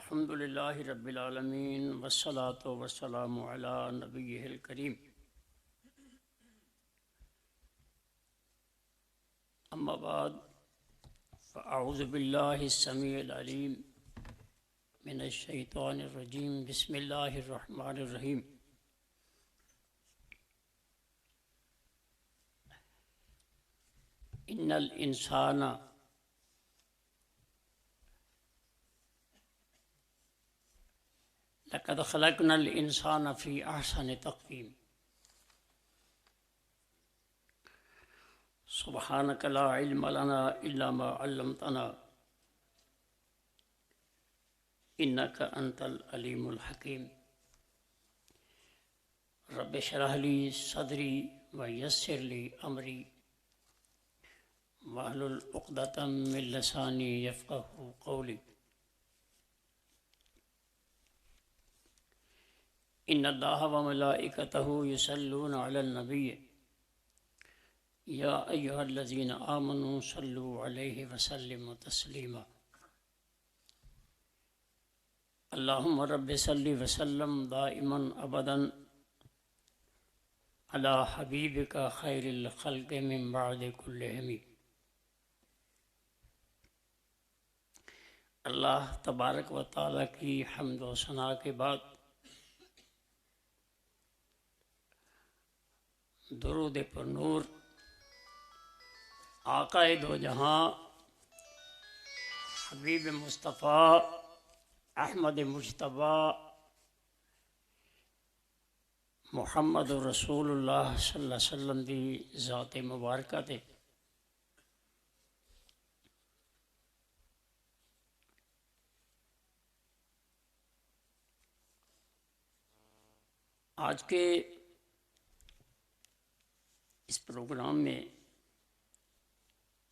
الحمد للہ رب العالمین والصلاة والسلام علی نبیہ الکریم اما بعد فاعوذ باللہ السمیع العلیم من الشیطان الرجیم بسم اللہ الرحمن الرحیم ان الانسان لقد خلقنا الانسان فی احسن تقویم سبحانک لا علم لنا الا ما علمتنا انک انت العلیم الحکیم رب اشرح لی صدری ویسر لی امری واحلل عقدۃ من لسانی یفقہوا قولی ان اللہ وملائکتہ یصلون علی النبی یا ایہا الذین آمنوا صلوا علیہ وسلموا تسلیما اللہم رب صلی وسلم دائما ابدا علی حبیبک خیر الخلق من بعد کلہم۔ اللہ تبارک و تعالیٰ کی حمد و ثنا کے بعد درود پر نور آقا دو جہاں حبیب مصطفیٰ احمد مجتبیٰ محمد رسول اللہ صلی اللہ علیہ وسلم دی ذات مبارکہ تے آج کے اس پروگرام میں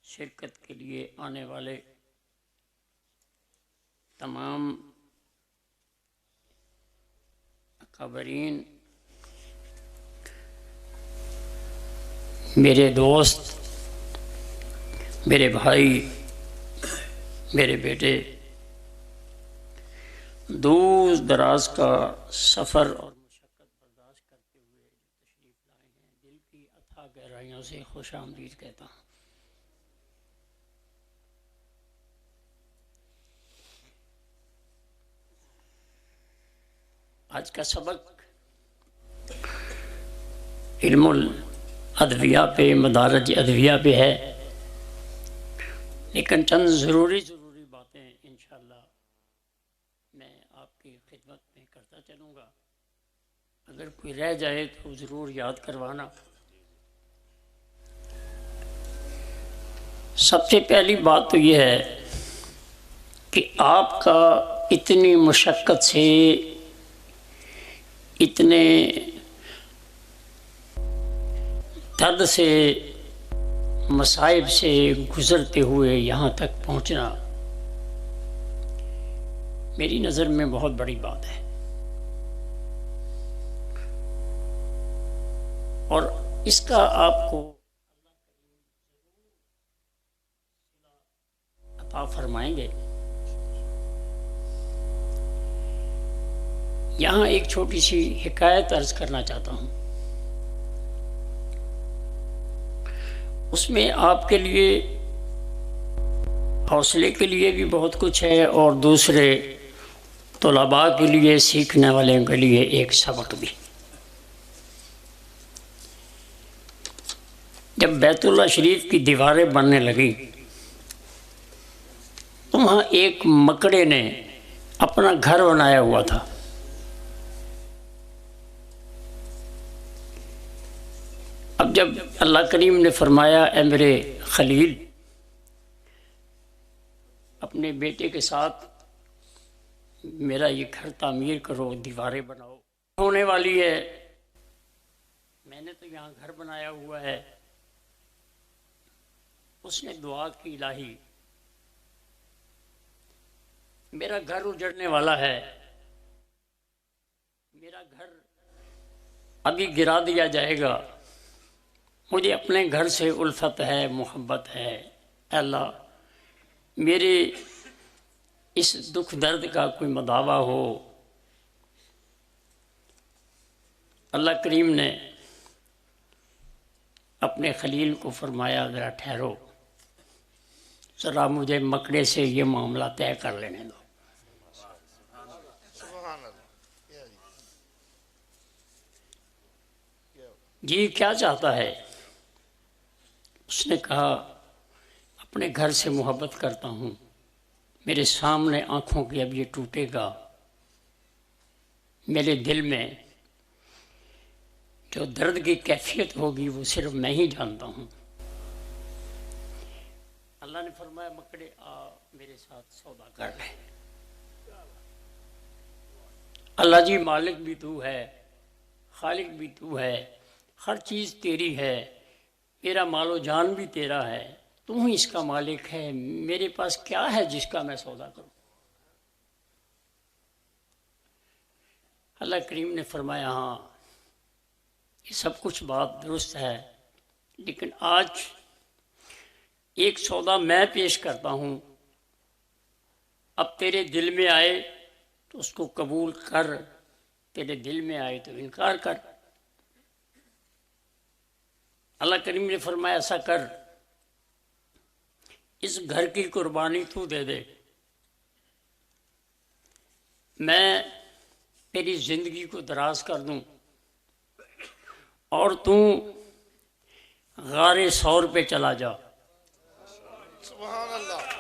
شرکت کے لیے آنے والے تمام اکابرین، میرے دوست، میرے بھائی، میرے بیٹے، دور دراز کا سفر اور گہرائیوں سے خوش آمدید کہتا ہوں۔ آج کا سبق علم الادویہ پہ، مدارج ادویہ پہ ہے، لیکن چند ضروری باتیں انشاءاللہ میں آپ کی خدمت میں کرتا چلوں گا۔ اگر کوئی رہ جائے تو ضرور یاد کروانا۔ سب سے پہلی بات تو یہ ہے کہ آپ کا اتنی مشقت سے، اتنے درد سے، مصائب سے گزرتے ہوئے یہاں تک پہنچنا میری نظر میں بہت بڑی بات ہے، اور اس کا آپ کو عطا فرمائیں گے۔ یہاں ایک چھوٹی سی حکایت عرض کرنا چاہتا ہوں، اس میں آپ کے لیے حوصلے کے لیے بھی بہت کچھ ہے، اور دوسرے طلباء کے لیے، سیکھنے والوں کے لیے ایک سبق بھی۔ جب بیت اللہ شریف کی دیواریں بننے لگیں تو وہاں ایک مکڑے نے اپنا گھر بنایا ہوا تھا۔ اب جب اللہ کریم نے فرمایا اے میرے خلیل اپنے بیٹے کے ساتھ میرا یہ گھر تعمیر کرو، دیواریں بناؤ، ہونے والی ہے، میں نے تو یہاں گھر بنایا ہوا ہے، اس نے دعا کی الہی میرا گھر اجڑنے والا ہے، میرا گھر ابھی گرا دیا جائے گا، مجھے اپنے گھر سے الفت ہے، محبت ہے، اے اللہ میرے اس دکھ درد کا کوئی مداوع ہو، اللہ کریم نے اپنے خلیل کو فرمایا ذرا ٹھہرو، ذرا مجھے مکڑے سے یہ معاملہ طے کر لینے دو۔ جی کیا چاہتا ہے؟ اس نے کہا اپنے گھر سے محبت کرتا ہوں، میرے سامنے آنکھوں کی اب یہ ٹوٹے گا، میرے دل میں جو درد کی کیفیت ہوگی وہ صرف میں ہی جانتا ہوں۔ اللہ نے فرمایا مکڑے آ میرے ساتھ سودا کر لے۔ اللہ جی مالک بھی تو ہے، خالق بھی تو ہے، ہر چیز تیری ہے، میرا مال و جان بھی تیرا ہے، تو ہی اس کا مالک ہے، میرے پاس کیا ہے جس کا میں سودا کروں؟ اللہ کریم نے فرمایا ہاں یہ سب کچھ بات درست ہے، لیکن آج ایک سودا میں پیش کرتا ہوں، اب تیرے دل میں آئے تو اس کو قبول کر، تیرے دل میں آئے تو انکار کر۔ اللہ کریم نے فرمایا ایسا کر، اس گھر کی قربانی تو دے دے، میں تیری زندگی کو دراز کر دوں اور تو غار ثور پہ چلا جا۔ سبحان اللہ۔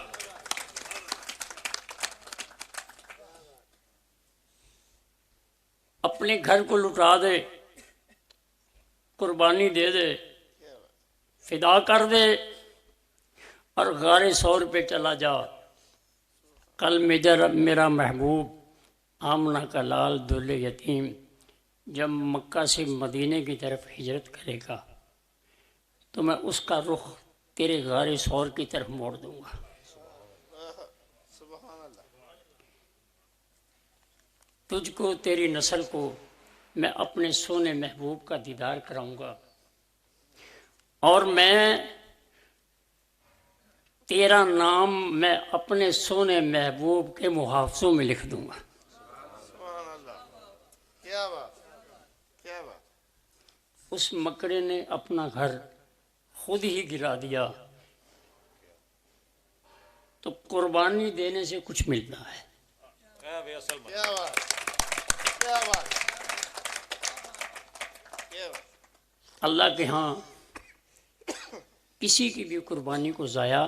اپنے گھر کو لٹا دے، قربانی دے دے، فدا کر دے اور غار ثور پہ چلا جا۔ کل میرا محبوب آمنہ کا لال دل یتیم جب مکہ سے مدینے کی طرف ہجرت کرے گا تو میں اس کا رخ تیرے غار ثور کی طرف موڑ دوں گا۔ سبحان اللہ۔ تجھ کو، تیری نسل کو میں اپنے سونے محبوب کا دیدار کراؤں گا اور میں تیرا نام میں اپنے سونے محبوب کے محافظوں میں لکھ دوں گا۔ سبحان اللہ۔ کیا بات، کیا بات۔ اس مکڑے نے اپنا گھر خود ہی گرا دیا، تو قربانی دینے سے کچھ ملتا ہے۔ کیا بات، کیا بات، کیا بات۔ اللہ کے ہاں کسی کی بھی قربانی کو ضائع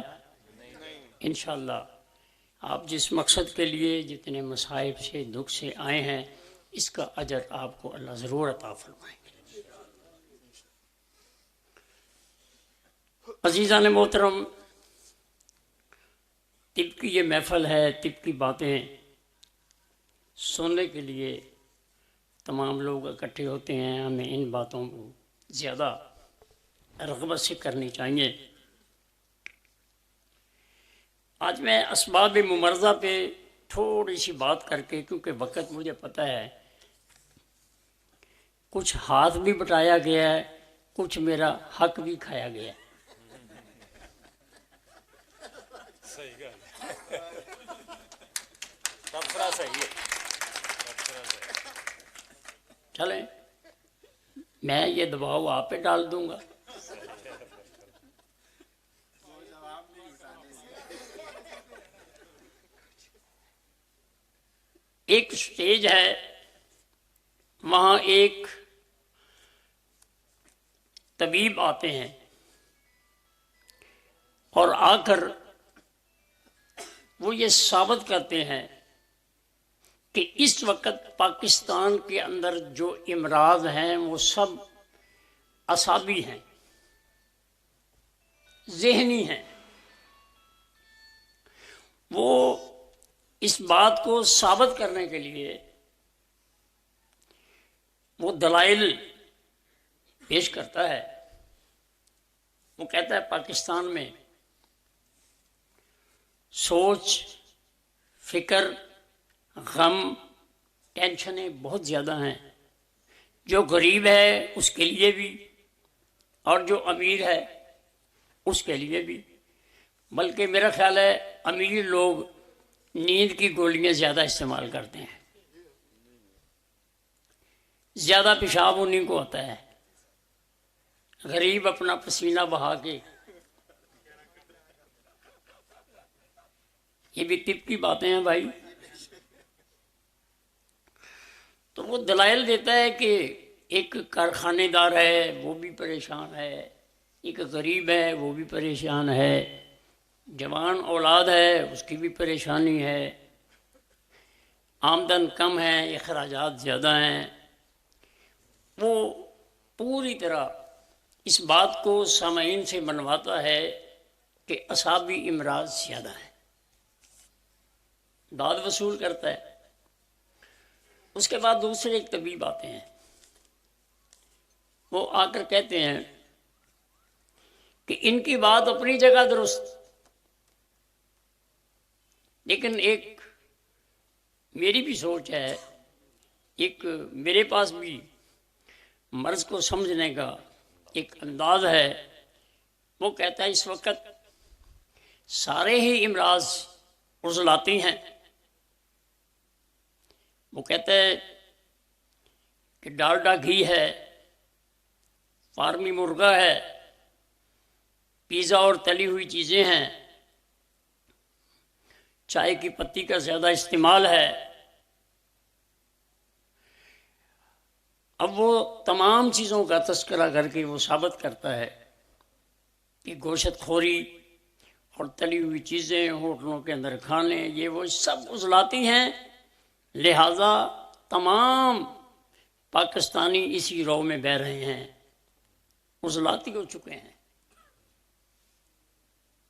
انشاءاللہ آپ جس مقصد کے لیے جتنے مصائب سے دکھ سے آئے ہیں اس کا اجر آپ کو اللہ ضرور عطا فرمائیں گے۔ عزیزان محترم، طب کی یہ محفل ہے، طب کی باتیں سننے کے لیے تمام لوگ اکٹھے ہوتے ہیں، ہمیں ان باتوں کو زیادہ رغبت سے کرنی چاہیے۔ آج میں اسباب ممرضہ پہ تھوڑی سی بات کر کے، کیونکہ وقت مجھے پتہ ہے، کچھ ہاتھ بھی بٹایا گیا ہے، کچھ میرا حق بھی کھایا گیا ہے۔ صحیح گل، تبصرہ صحیح ہے، تبصرہ صحیح۔ چلیں میں یہ دباؤ آپ پہ ڈال دوں گا۔ ایک سٹیج ہے، وہاں ایک طبیب آتے ہیں اور آ کر وہ یہ ثابت کرتے ہیں کہ اس وقت پاکستان کے اندر جو امراض ہیں وہ سب اعصابی ہیں، ذہنی ہیں۔ وہ اس بات کو ثابت کرنے کے لیے وہ دلائل پیش کرتا ہے۔ وہ کہتا ہے پاکستان میں سوچ، فکر، غم، ٹینشنیں بہت زیادہ ہیں، جو غریب ہے اس کے لیے بھی اور جو امیر ہے اس کے لیے بھی، بلکہ میرا خیال ہے امیر لوگ نیند کی گولیاں زیادہ استعمال کرتے ہیں، زیادہ پیشاب انہیں کو ہوتا ہے، غریب اپنا پسینہ بہا کے، یہ بھی طب کی باتیں ہیں بھائی۔ تو وہ دلائل دیتا ہے کہ ایک کارخانے دار ہے وہ بھی پریشان ہے، ایک غریب ہے وہ بھی پریشان ہے، جوان اولاد ہے اس کی بھی پریشانی ہے، آمدن کم ہے، اخراجات زیادہ ہیں۔ وہ پوری طرح اس بات کو سامعین سے منواتا ہے کہ اعصابی امراض زیادہ ہیں، داد وصول کرتا ہے۔ اس کے بعد دوسرے ایک طبیب آتے ہیں، وہ آ کر کہتے ہیں کہ ان کی بات اپنی جگہ درست، لیکن ایک میری بھی سوچ ہے، ایک میرے پاس بھی مرض کو سمجھنے کا ایک انداز ہے۔ وہ کہتا ہے اس وقت سارے ہی امراض عضلاتی ہیں۔ وہ کہتا ہے کہ ڈالڈا گھی ہے، فارمی مرغا ہے، پیزا اور تلی ہوئی چیزیں ہیں، چائے کی پتی کا زیادہ استعمال ہے۔ اب وہ تمام چیزوں کا تذکرہ کر کے وہ ثابت کرتا ہے کہ گوشت خوری اور تلی ہوئی چیزیں ہوٹلوں کے اندر کھانے، یہ وہ سب عضلاتی ہیں، لہٰذا تمام پاکستانی اسی رو میں بہہ رہے ہیں، عضلاتی ہو چکے ہیں۔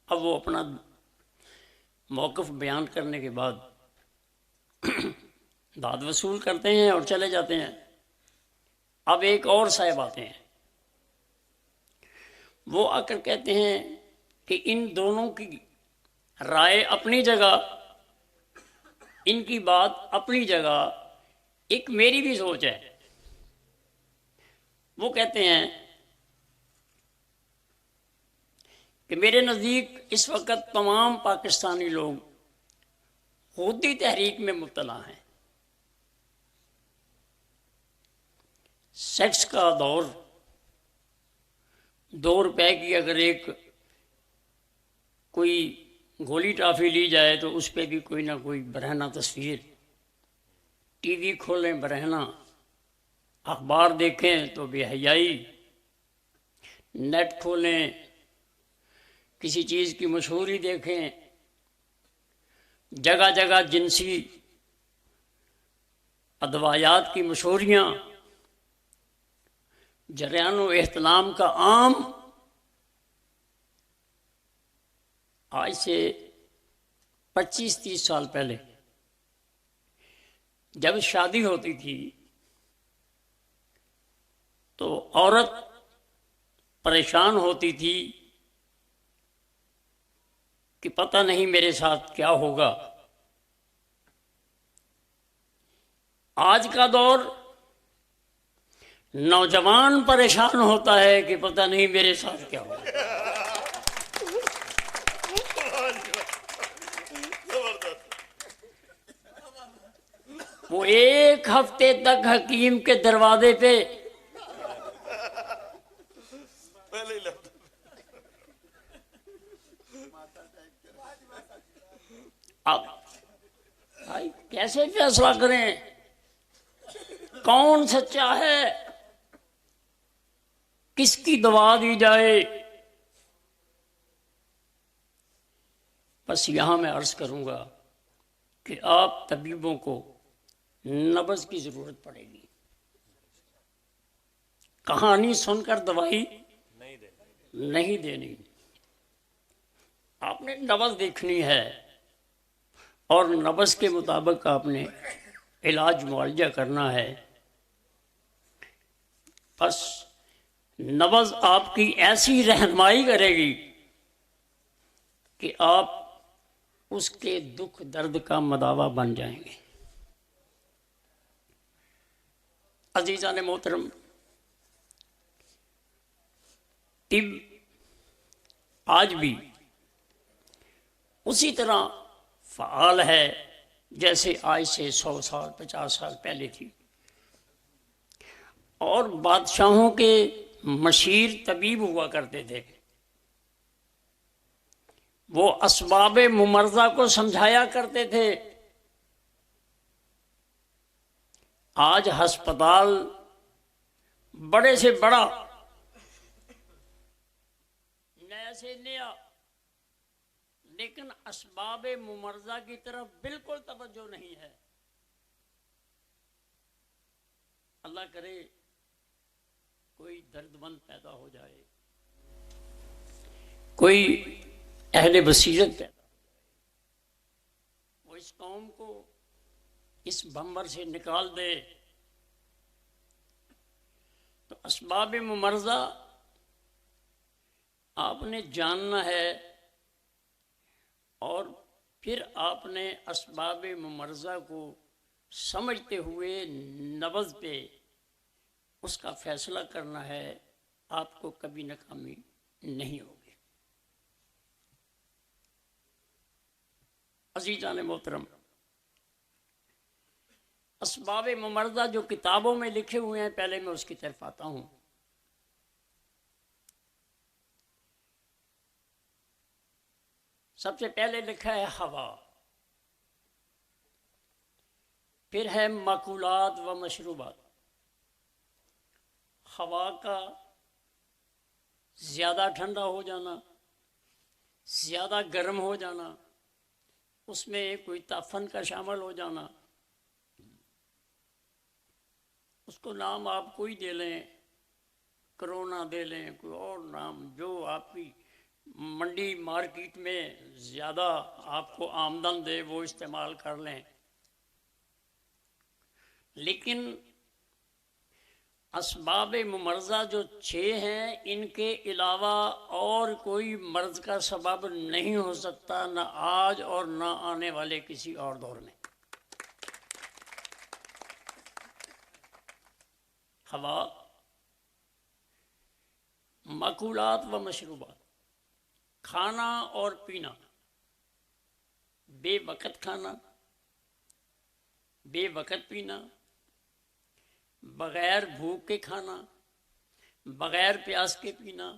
اب وہ اپنا موقف بیان کرنے کے بعد داد وصول کرتے ہیں اور چلے جاتے ہیں۔ اب ایک اور صاحب آتے ہیں، وہ آ کر کہتے ہیں کہ ان دونوں کی رائے اپنی جگہ، ان کی بات اپنی جگہ، ایک میری بھی سوچ ہے۔ وہ کہتے ہیں کہ میرے نزدیک اس وقت تمام پاکستانی لوگ حوثی تحریک میں مبتلا ہیں۔ سیکس کا دور، 2 روپے کی اگر ایک کوئی گولی ٹافی لی جائے تو اس پہ بھی کوئی نہ کوئی برہنہ تصویر، ٹی وی کھولیں برہنہ، اخبار دیکھیں تو بے حیائی، نیٹ کھولیں کسی چیز کی مشہوری دیکھیں، جگہ جگہ جنسی ادویات کی مشہوریاں، جریان و احتلام کا عام۔ آج سے 25-30 سال پہلے جب شادی ہوتی تھی تو عورت پریشان ہوتی تھی کہ پتہ نہیں میرے ساتھ کیا ہوگا۔ آج کا دور نوجوان پریشان ہوتا ہے کہ پتہ نہیں میرے ساتھ کیا ہوگا۔ وہ ایک ہفتے تک حکیم کے دروازے پہ اب بھائی کیسے فیصلہ کریں کون سچا ہے، کس کی دوا دی جائے؟ بس یہاں میں عرض کروں گا کہ آپ طبیبوں کو نبض کی ضرورت پڑے گی۔ کہانی سن کر دوائی نہیں دینی، آپ نے نبض دیکھنی ہے اور نبض کے مطابق آپ نے علاج معالجہ کرنا ہے۔ بس نبض آپ کی ایسی رہنمائی کرے گی کہ آپ اس کے دکھ درد کا مداوا بن جائیں گے۔ عزیزان محترم، طب آج بھی اسی طرح فعال ہے جیسے آج سے 100 سال 50 سال پہلے تھی، اور بادشاہوں کے مشیر طبیب ہوا کرتے تھے، وہ اسباب ممرضہ کو سمجھایا کرتے تھے۔ آج ہسپتال بڑے سے بڑا، نیا سے نیا، لیکن اسباب ممرضہ کی طرف بالکل توجہ نہیں ہے۔ اللہ کرے کوئی درد مند پیدا ہو جائے، کوئی اہل بصیرت پیدا ہو جائے، وہ اس قوم کو اس بھنور سے نکال دے۔ تو اسباب ممرضہ آپ نے جاننا ہے، اور پھر آپ نے اسباب ممرضہ کو سمجھتے ہوئے نبض پہ اس کا فیصلہ کرنا ہے، آپ کو کبھی ناکامی نہیں ہوگی۔ عزیزان محترم، اسباب ممرضہ جو کتابوں میں لکھے ہوئے ہیں، پہلے میں اس کی طرف آتا ہوں۔ سب سے پہلے لکھا ہے ہوا، پھر ہے ماکولات و مشروبات۔ ہوا کا زیادہ ٹھنڈا ہو جانا، زیادہ گرم ہو جانا، اس میں کوئی تعفن کا شامل ہو جانا، اس کو نام آپ کوئی دے لیں، کرونا دے لیں، کوئی اور نام جو آپ کی منڈی مارکیٹ میں زیادہ آپ کو آمدن دے وہ استعمال کر لیں، لیکن اسباب ممرضہ جو 6 ہیں، ان کے علاوہ اور کوئی مرض کا سبب نہیں ہو سکتا، نہ آج اور نہ آنے والے کسی اور دور میں۔ ہوا، ماکولات و مشروبات، کھانا اور پینا، بے وقت کھانا، بے وقت پینا، بغیر بھوک کے کھانا، بغیر پیاس کے پینا،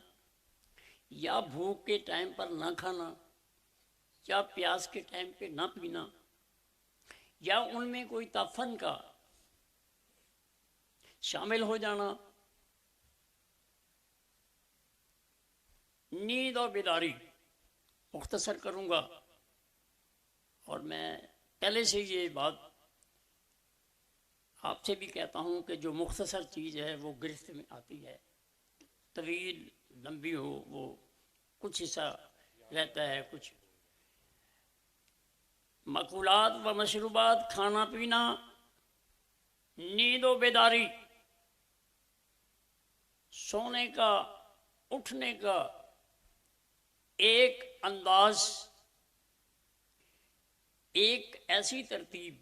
یا بھوک کے ٹائم پر نہ کھانا، یا پیاس کے ٹائم پہ نہ پینا، یا ان میں کوئی تعفن کا شامل ہو جانا۔ نیند اور بیداری مختصر کروں گا، اور میں پہلے سے یہ بات آپ سے بھی کہتا ہوں کہ جو مختصر چیز ہے وہ گرفت میں آتی ہے، طویل لمبی ہو وہ کچھ حصہ رہتا ہے، کچھ۔ ماکولات و مشروبات، کھانا پینا، نیند و بیداری، سونے کا اٹھنے کا ایک انداز، ایک ایسی ترتیب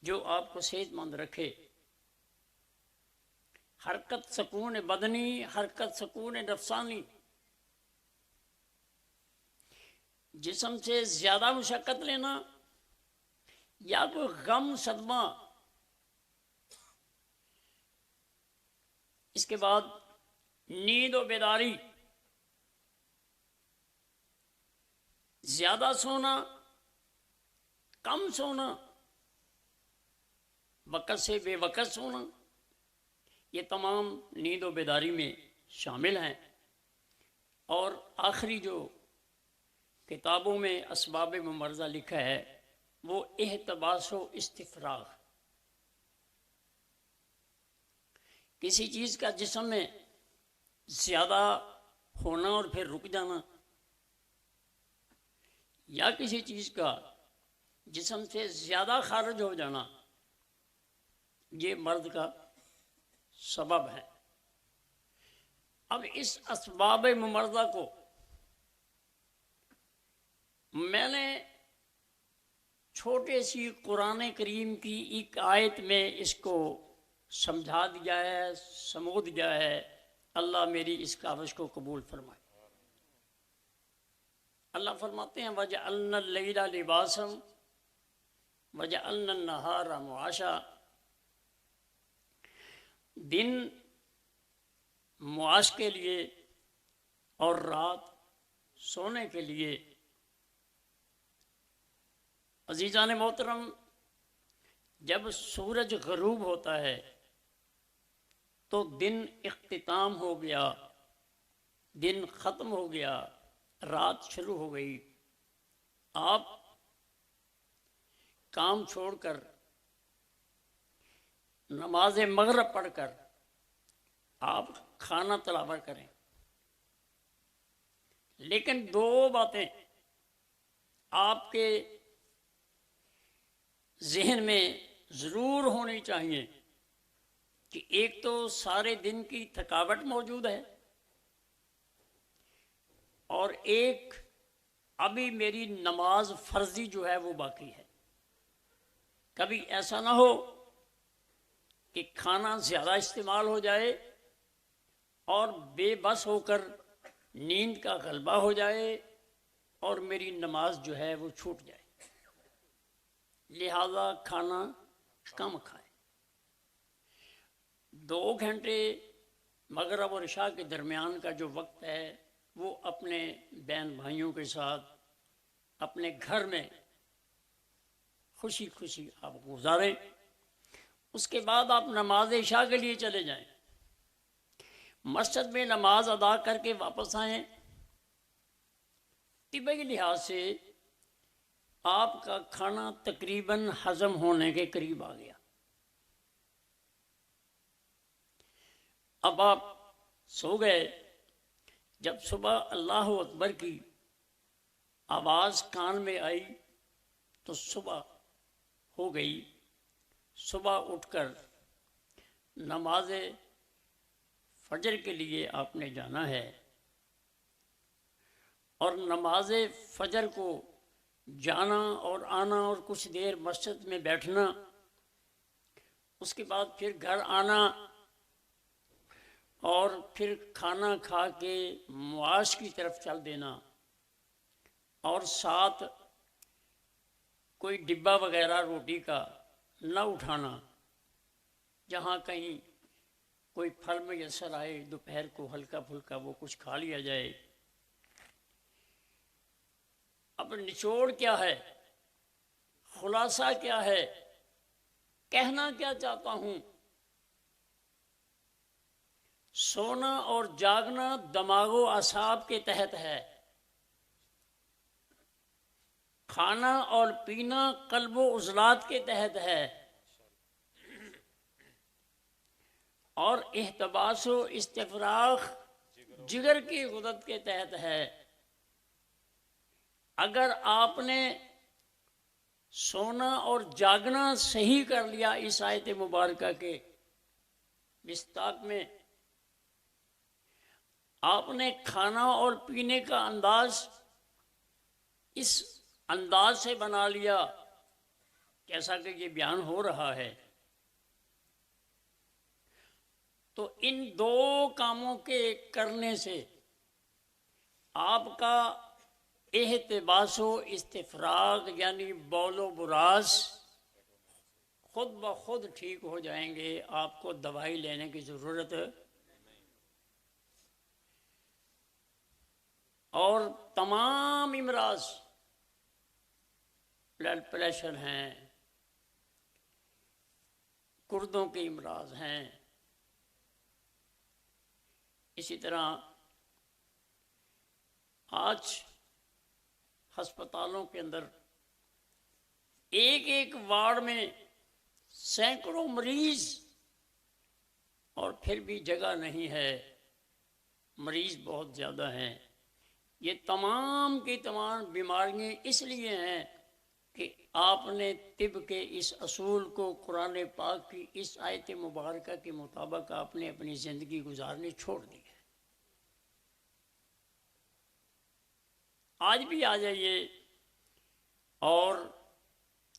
جو آپ کو صحت مند رکھے۔ حرکت سکون بدنی، حرکت سکون نفسانی۔ جسم سے زیادہ مشقت لینا یا کوئی غم صدمہ، اس کے بعد نیند و بیداری، زیادہ سونا، کم سونا، وقت سے بے وقت سونا، یہ تمام نیند و بیداری میں شامل ہیں۔ اور آخری جو کتابوں میں اسباب ممرضہ لکھا ہے وہ احتباس و استفراغ، کسی چیز کا جسم میں زیادہ ہونا اور پھر رک جانا، یا کسی چیز کا جسم سے زیادہ خارج ہو جانا، یہ مرض کا سبب ہے۔ اب اس اسباب ممرضہ کو میں نے چھوٹے سی قرآن کریم کی ایک آیت میں اس کو سمجھا دیا ہے، سمو دیا ہے۔ اللہ میری اس کاوش کو قبول فرمائے۔ اللہ فرماتے ہیں وَجَعَلْنَا اللَّيْلَ لِبَاسًا وَجَعَلْنَا النَّهَارَ مُعَاشًا، دن معاش کے لیے اور رات سونے کے لیے۔ عزیزان محترم، جب سورج غروب ہوتا ہے تو دن اختتام ہو گیا، دن ختم ہو گیا، رات شروع ہو گئی۔ آپ کام چھوڑ کر نماز مغرب پڑھ کر آپ کھانا تلاور کریں، لیکن دو باتیں آپ کے ذہن میں ضرور ہونی چاہیے کہ ایک تو سارے دن کی تھکاوٹ موجود ہے، اور ایک ابھی میری نماز فرضی جو ہے وہ باقی ہے۔ کبھی ایسا نہ ہو کہ کھانا زیادہ استعمال ہو جائے اور بے بس ہو کر نیند کا غلبہ ہو جائے اور میری نماز جو ہے وہ چھوٹ جائے، لہذا کھانا کم کھائیں۔ 2 گھنٹے مغرب اور عشاء کے درمیان کا جو وقت ہے وہ اپنے بہن بھائیوں کے ساتھ اپنے گھر میں خوشی خوشی آپ گزاریں۔ اس کے بعد آپ نماز عشاء کے لیے چلے جائیں، مسجد میں نماز ادا کر کے واپس آئیں۔ طبی لحاظ سے آپ کا کھانا تقریباً ہضم ہونے کے قریب آ گیا۔ اب آپ سو گئے، جب صبح اللہ اکبر کی آواز کان میں آئی تو صبح ہو گئی۔ صبح اٹھ کر نماز فجر کے لیے آپ نے جانا ہے، اور نماز فجر کو جانا اور آنا اور کچھ دیر مسجد میں بیٹھنا، اس کے بعد پھر گھر آنا اور پھر کھانا کھا کے معاش کی طرف چل دینا، اور ساتھ کوئی ڈبہ وغیرہ روٹی کا نہ اٹھانا، جہاں کہیں کوئی پھل میسر آئے دوپہر کو ہلکا پھلکا وہ کچھ کھا لیا جائے۔ اب نچوڑ کیا ہے، خلاصہ کیا ہے، کہنا کیا چاہتا ہوں؟ سونا اور جاگنا دماغ و اعصاب کے تحت ہے، کھانا اور پینا قلب و عضلات کے تحت ہے، اور احتباس و استفراغ جگر کی غدد کے تحت ہے۔ اگر آپ نے سونا اور جاگنا صحیح کر لیا اس آیت مبارکہ کے مصداق میں، آپ نے کھانا اور پینے کا انداز اس انداز سے بنا لیا جیسا کہ یہ بیان ہو رہا ہے، تو ان دو کاموں کے کرنے سے آپ کا احتباس و استفراغ یعنی بول و براز خود بخود ٹھیک ہو جائیں گے، آپ کو دوائی لینے کی ضرورت۔ اور تمام امراض، بلڈ پریشر ہیں، گردوں کے امراض ہیں، اسی طرح آج ہسپتالوں کے اندر ایک ایک وارڈ میں سینکڑوں مریض، اور پھر بھی جگہ نہیں ہے، مریض بہت زیادہ ہیں۔ یہ تمام کی تمام بیماریاں اس لیے ہیں کہ آپ نے طب کے اس اصول کو قرآن پاک کی اس آیت مبارکہ کے مطابق آپ نے اپنی زندگی گزارنی چھوڑ دی ہے۔ آج بھی آ جائیے اور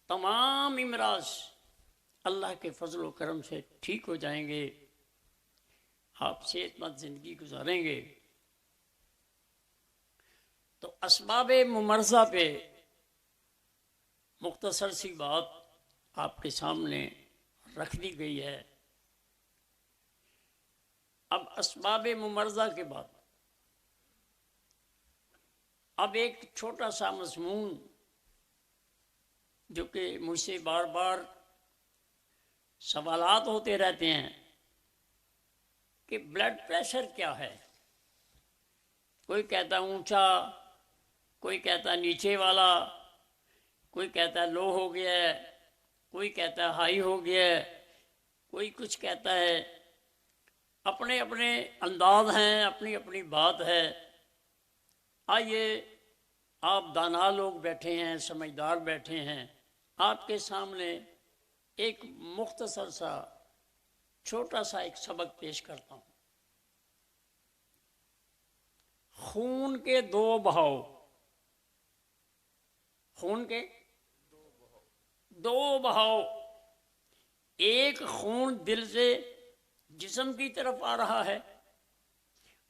تمام امراض اللہ کے فضل و کرم سے ٹھیک ہو جائیں گے، آپ صحت مند زندگی گزاریں گے۔ تو اسباب ممرضہ پہ مختصر سی بات آپ کے سامنے رکھ دی گئی ہے. اب اسباب ممرضہ کے بعد اب ایک چھوٹا سا مضمون جو کہ مجھ سے بار بار سوالات ہوتے رہتے ہیں کہ بلڈ پریشر کیا ہے. کوئی کہتا اونچا، کوئی کہتا نیچے والا، کوئی کہتا لو ہو گیا ہے، کوئی کہتا ہائی ہو گیا ہے، کوئی کچھ کہتا ہے. اپنے اپنے انداز ہیں، اپنی اپنی بات ہے. آئیے، آپ دانا لوگ بیٹھے ہیں، سمجھدار بیٹھے ہیں، آپ کے سامنے ایک مختصر سا چھوٹا سا ایک سبق پیش کرتا ہوں. خون کے دو بہاؤ، خون کے دو بہاؤ. ایک خون دل سے جسم کی طرف آ رہا ہے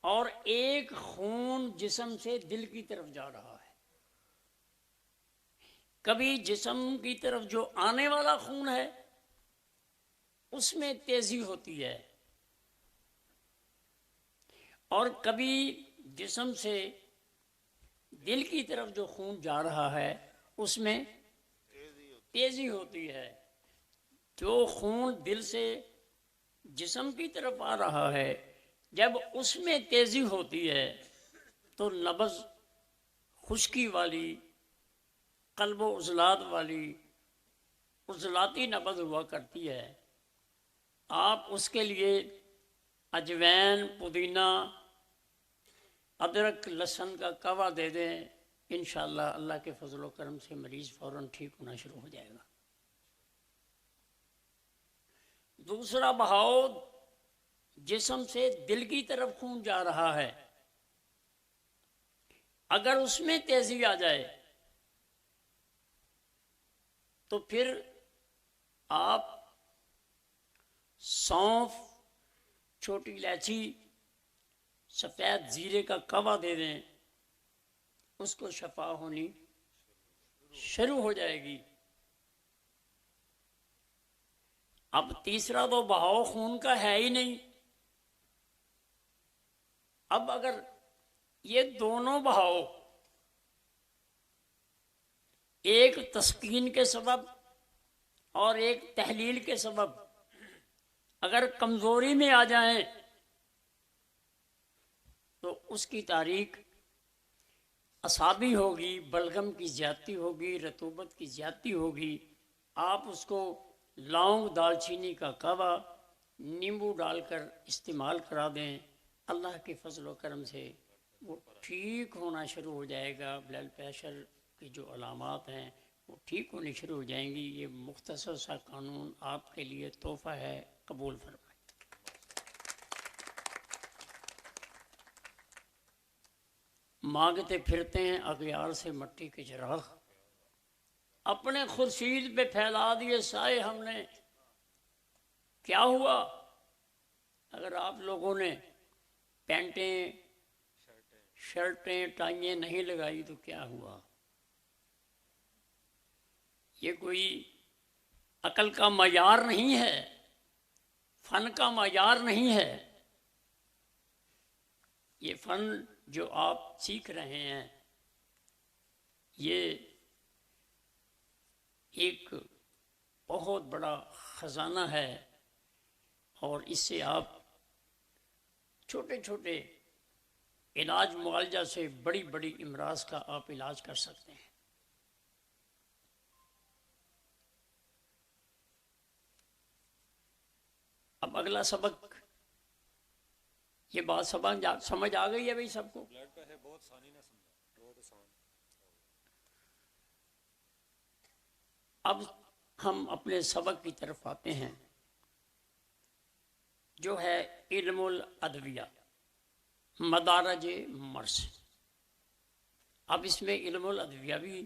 اور ایک خون جسم سے دل کی طرف جا رہا ہے. کبھی جسم کی طرف جو آنے والا خون ہے اس میں تیزی ہوتی ہے، اور کبھی جسم سے دل کی طرف جو خون جا رہا ہے اس میں تیزی ہوتی ہے. جو خون دل سے جسم کی طرف آ رہا ہے جب اس میں تیزی ہوتی ہے تو نبض خشکی والی، قلب و عضلات والی، عضلاتی نبض ہوا کرتی ہے. آپ اس کے لیے اجوین، پودینہ، ادرک، لہسن کا کہوا دے دیں، انشاءاللہ اللہ کے فضل و کرم سے مریض فوراً ٹھیک ہونا شروع ہو جائے گا. دوسرا بہاؤ، جسم سے دل کی طرف خون جا رہا ہے، اگر اس میں تیزی آ جائے تو پھر آپ سونف، چھوٹی الائچی، سفید زیرے کا کہوا دے دیں، اس کو شفا ہونی شروع ہو جائے گی. اب تیسرا تو بہاؤ خون کا ہے ہی نہیں. اب اگر یہ دونوں بہاؤ ایک تسکین کے سبب اور ایک تحلیل کے سبب اگر کمزوری میں آ جائیں تو اس کی تاریخ اعصابی ہوگی، بلغم کی زیادتی ہوگی، رطوبت کی زیادتی ہوگی. آپ اس کو لونگ، دال چینی کا کہوا، نیمبو ڈال کر استعمال کرا دیں، اللہ کے فضل و کرم سے وہ ٹھیک ہونا شروع ہو جائے گا. بلڈ پریشر کی جو علامات ہیں وہ ٹھیک ہونی شروع ہو جائیں گی. یہ مختصر سا قانون آپ کے لیے تحفہ ہے، قبول فرمائیں. مانگتے پھرتے ہیں اغیار سے مٹی کے چراغ، اپنے خورشید پہ پھیلا دیے سائے ہم نے. کیا ہوا؟ اگر آپ لوگوں نے پینٹیں، شرٹیں، ٹائیں نہیں لگائی تو کیا ہوا؟ یہ کوئی عقل کا معیار نہیں ہے، فن کا معیار نہیں ہے. یہ فن جو آپ سیکھ رہے ہیں یہ ایک بہت بڑا خزانہ ہے، اور اس سے آپ چھوٹے چھوٹے علاج معالجہ سے بڑی بڑی امراض کا آپ علاج کر سکتے ہیں. اب اگلا سبق، یہ بات سمجھ آ گئی ہے بھائی سب کو؟ بلڈ پریشر بہت آسانی نہ سمجھا، بہت آسان. اب ہم اپنے سبق کی طرف آتے ہیں جو ہے علم الادویہ، مدارج مرض. اب اس میں علم الادویہ بھی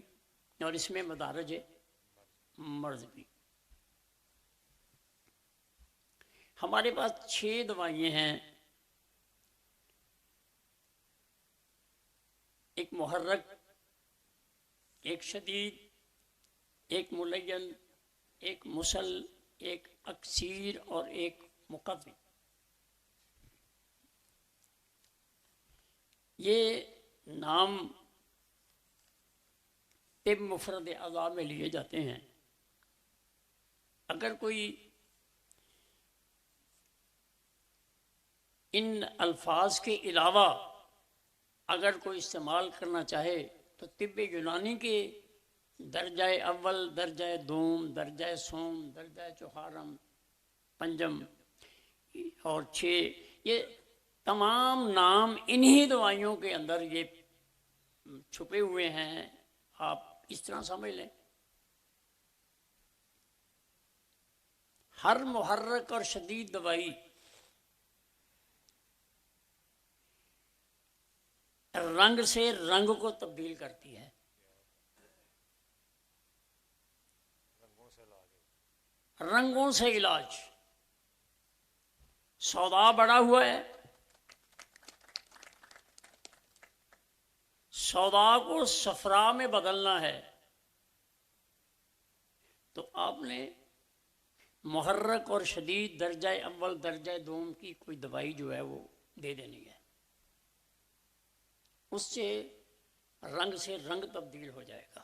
اور اس میں مدارج مرض بھی. ہمارے پاس 6 دوائیں ہیں. ایک ایک محرک، ایک شدید، ایک ملین، ایک مسل، ایک اکثیر اور ایک مقوی. یہ نام طب مفرد اعضاء میں لیے جاتے ہیں. اگر کوئی ان الفاظ کے علاوہ اگر کوئی استعمال کرنا چاہے تو طب یونانی کے درجہ اول، درجہ دوم، درجہ سوم، درجہ چہارم، پنجم اور 6، یہ تمام نام انہی دوائیوں کے اندر یہ چھپے ہوئے ہیں. آپ اس طرح سمجھ لیں. ہر محرک اور شدید دوائی رنگ سے رنگ کو تبدیل کرتی ہے. رنگوں سے علاج. سودا بڑا ہوا ہے، سودا کو صفرا میں بدلنا ہے تو آپ نے محرک اور شدید درجہ اول، درجہ دوم کی کوئی دوائی جو ہے وہ دے دینی ہے. اس سے رنگ تبدیل ہو جائے گا.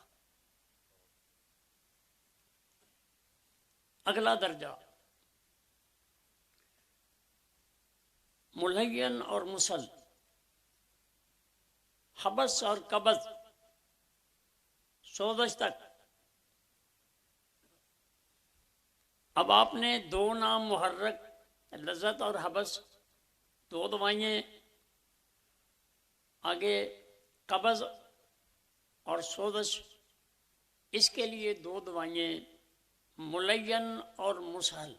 اگلا درجہ ملین اور مسل، حبس اور قبض، سوزش تک. اب آپ نے 2 نام محرک، لذت اور حبس، 2 دوائیں، آگے قبض اور سوزش، اس کے لیے 2 دوائیں، ملین اور مسہل.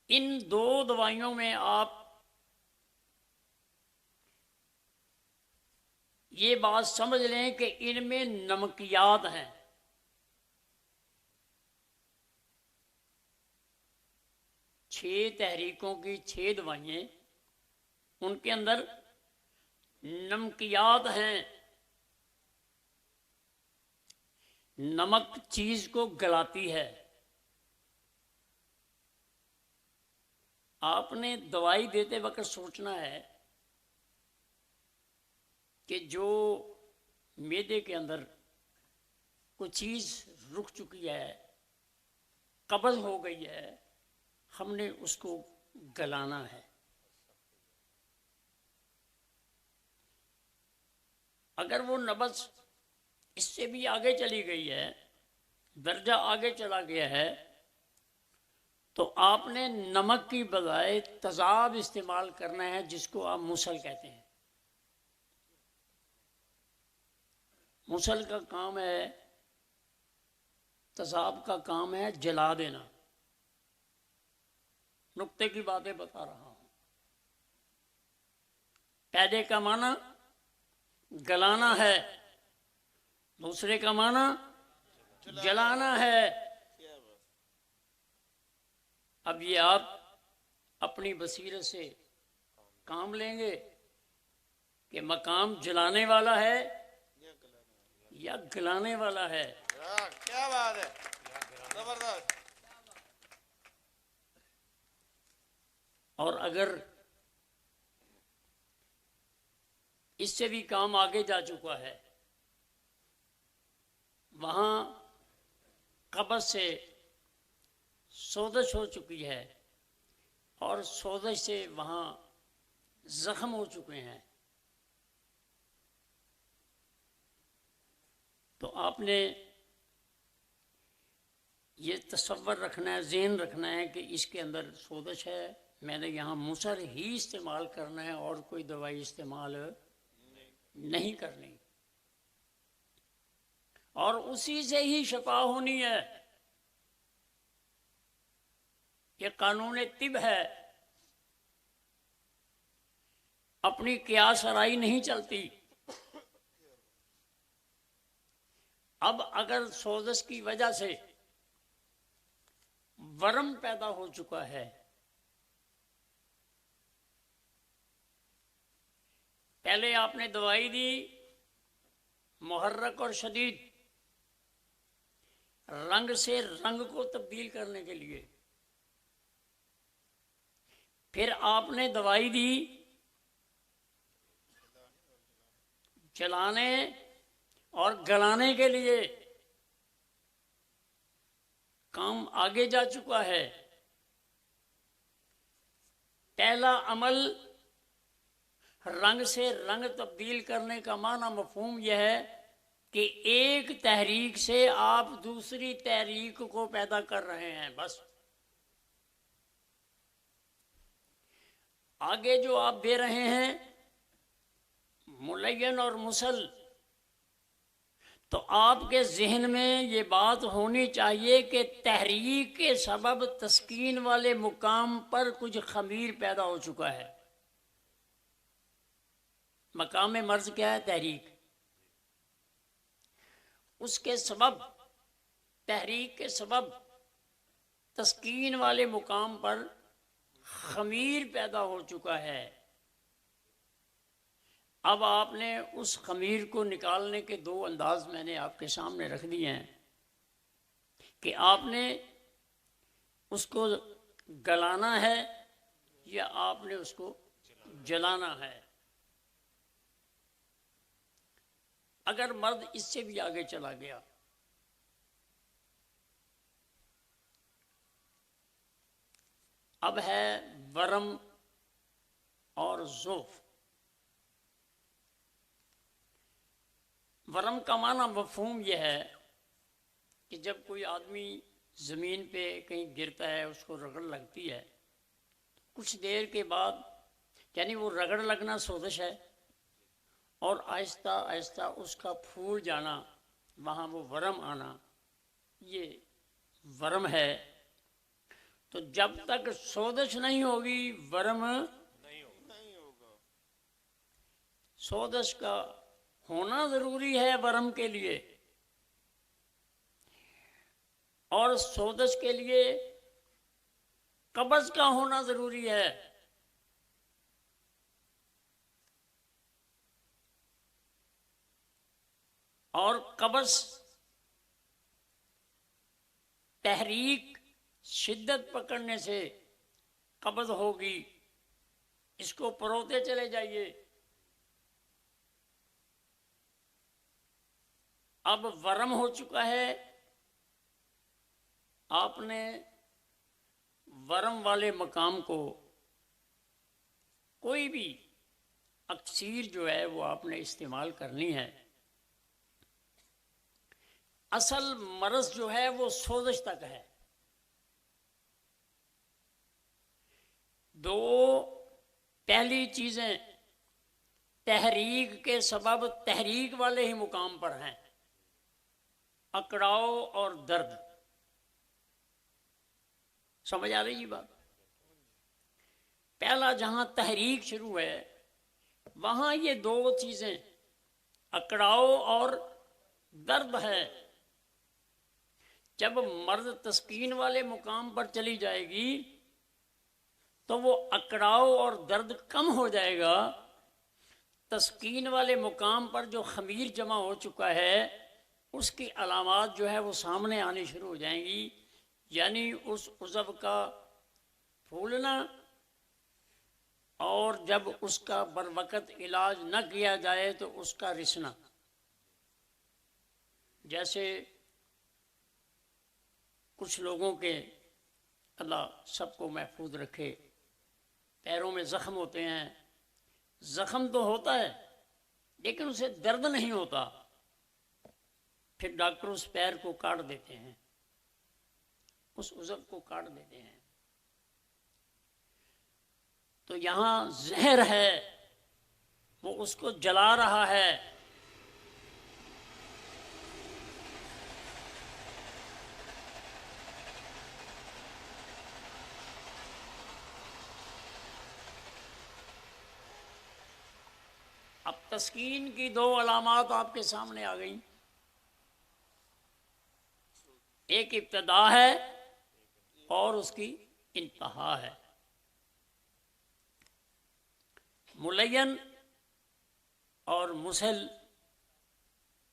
ان 2 دوائیوں میں آپ یہ بات سمجھ لیں کہ ان میں نمکیات ہیں. چھ تحریکوں کی 6 دوائیں، ان کے اندر نمکیات ہیں. نمک چیز کو گلاتی ہے. آپ نے دوائی دیتے وقت سوچنا ہے کہ جو معدے کے اندر کوئی چیز رک چکی ہے، قبض ہو گئی ہے، ہم نے اس کو گلانا ہے. اگر وہ نبض اس سے بھی آگے چلی گئی ہے، درجہ آگے چلا گیا ہے، تو آپ نے نمک کی بجائے تذاب استعمال کرنا ہے، جس کو آپ مسل کہتے ہیں. مسل کا کام ہے، تذاب کا کام ہے جلا دینا. نقطے کی باتیں بتا رہا ہوں. پہلے کا معنی گلانا ہے، دوسرے کا معنی جلانا ہے. اب یہ آپ اپنی بصیرت سے کام لیں گے کہ مقام جلانے والا ہے یا گلانے والا ہے. کیا بات ہے، زبردست. اور اگر اس سے بھی کام آگے جا چکا ہے، وہاں قبض سے سوزش ہو چکی ہے اور سوزش سے وہاں زخم ہو چکے ہیں، تو آپ نے یہ تصور رکھنا ہے، ذہن رکھنا ہے کہ اس کے اندر سوزش ہے، میں نے یہاں مسل ہی استعمال کرنا ہے اور کوئی دوائی استعمال نہیں کرنی، اور اسی سے ہی شفا ہونی ہے. یہ قانون طب ہے، اپنی قیاس آرائی نہیں چلتی. اب اگر سوزش کی وجہ سے ورم پیدا ہو چکا ہے پہلے آپ نے دوائی دی محرک اور شدید، رنگ سے رنگ کو تبدیل کرنے کے لیے، پھر آپ نے دوائی دی جلانے اور گلانے کے لیے، کام آگے جا چکا ہے۔ پہلا عمل رنگ سے رنگ تبدیل کرنے کا معنی مفہوم یہ ہے کہ ایک تحریک سے آپ دوسری تحریک کو پیدا کر رہے ہیں، بس۔ آگے جو آپ دے رہے ہیں ملین اور مسل، تو آپ کے ذہن میں یہ بات ہونی چاہیے کہ تحریک کے سبب تسکین والے مقام پر کچھ خمیر پیدا ہو چکا ہے۔ مقام مرض کیا ہے؟ تحریک۔ اس کے سبب، تحریک کے سبب تسکین والے مقام پر خمیر پیدا ہو چکا ہے۔ اب آپ نے اس خمیر کو نکالنے کے دو انداز میں نے آپ کے سامنے رکھ دیے ہیں کہ آپ نے اس کو گلانا ہے یا آپ نے اس کو جلانا ہے۔ اگر مرد اس سے بھی آگے چلا گیا، اب ہے ورم اور زوف۔ ورم کا معنی مفہوم یہ ہے کہ جب کوئی آدمی زمین پہ کہیں گرتا ہے، اس کو رگڑ لگتی ہے، کچھ دیر کے بعد، یعنی وہ رگڑ لگنا سوزش ہے، اور آہستہ آہستہ اس کا پھول جانا، وہاں وہ ورم آنا، یہ ورم ہے۔ تو جب تک سوزش نہیں ہوگی ورم نہیں ہوگا۔ سوزش کا ہونا ضروری ہے ورم کے لیے، اور سوزش کے لیے قبض کا ہونا ضروری ہے۔ اور قبض، تحریک شدت پکڑنے سے قبض ہوگی، اس کو پروتے چلے جائیے۔ اب ورم ہو چکا ہے، آپ نے ورم والے مقام کو کوئی بھی اکسیر جو ہے وہ آپ نے استعمال کرنی ہے۔ اصل مرض جو ہے وہ سوزش تک ہے۔ دو پہلی چیزیں تحریک کے سبب تحریک والے ہی مقام پر ہیں، اکڑاؤ اور درد۔ سمجھ آ رہی یہ بات؟ پہلا جہاں تحریک شروع ہے وہاں یہ دو چیزیں اکڑاؤ اور درد ہے۔ جب مرد تسکین والے مقام پر چلی جائے گی تو وہ اکڑاؤ اور درد کم ہو جائے گا۔ تسکین والے مقام پر جو خمیر جمع ہو چکا ہے اس کی علامات جو ہے وہ سامنے آنی شروع ہو جائیں گی، یعنی اس عضو کا پھولنا، اور جب اس کا بروقت علاج نہ کیا جائے تو اس کا رسنا۔ جیسے کچھ لوگوں کے، اللہ سب کو محفوظ رکھے، پیروں میں زخم ہوتے ہیں، زخم تو ہوتا ہے لیکن اسے درد نہیں ہوتا، پھر ڈاکٹر اس پیر کو کاٹ دیتے ہیں، اس عضو کو کاٹ دیتے ہیں، تو یہاں زہر ہے، وہ اس کو جلا رہا ہے۔ اب تسکین کی دو علامات آپ کے سامنے آ گئیں، ایک ابتدا ہے اور اس کی انتہا ہے۔ ملین اور مسل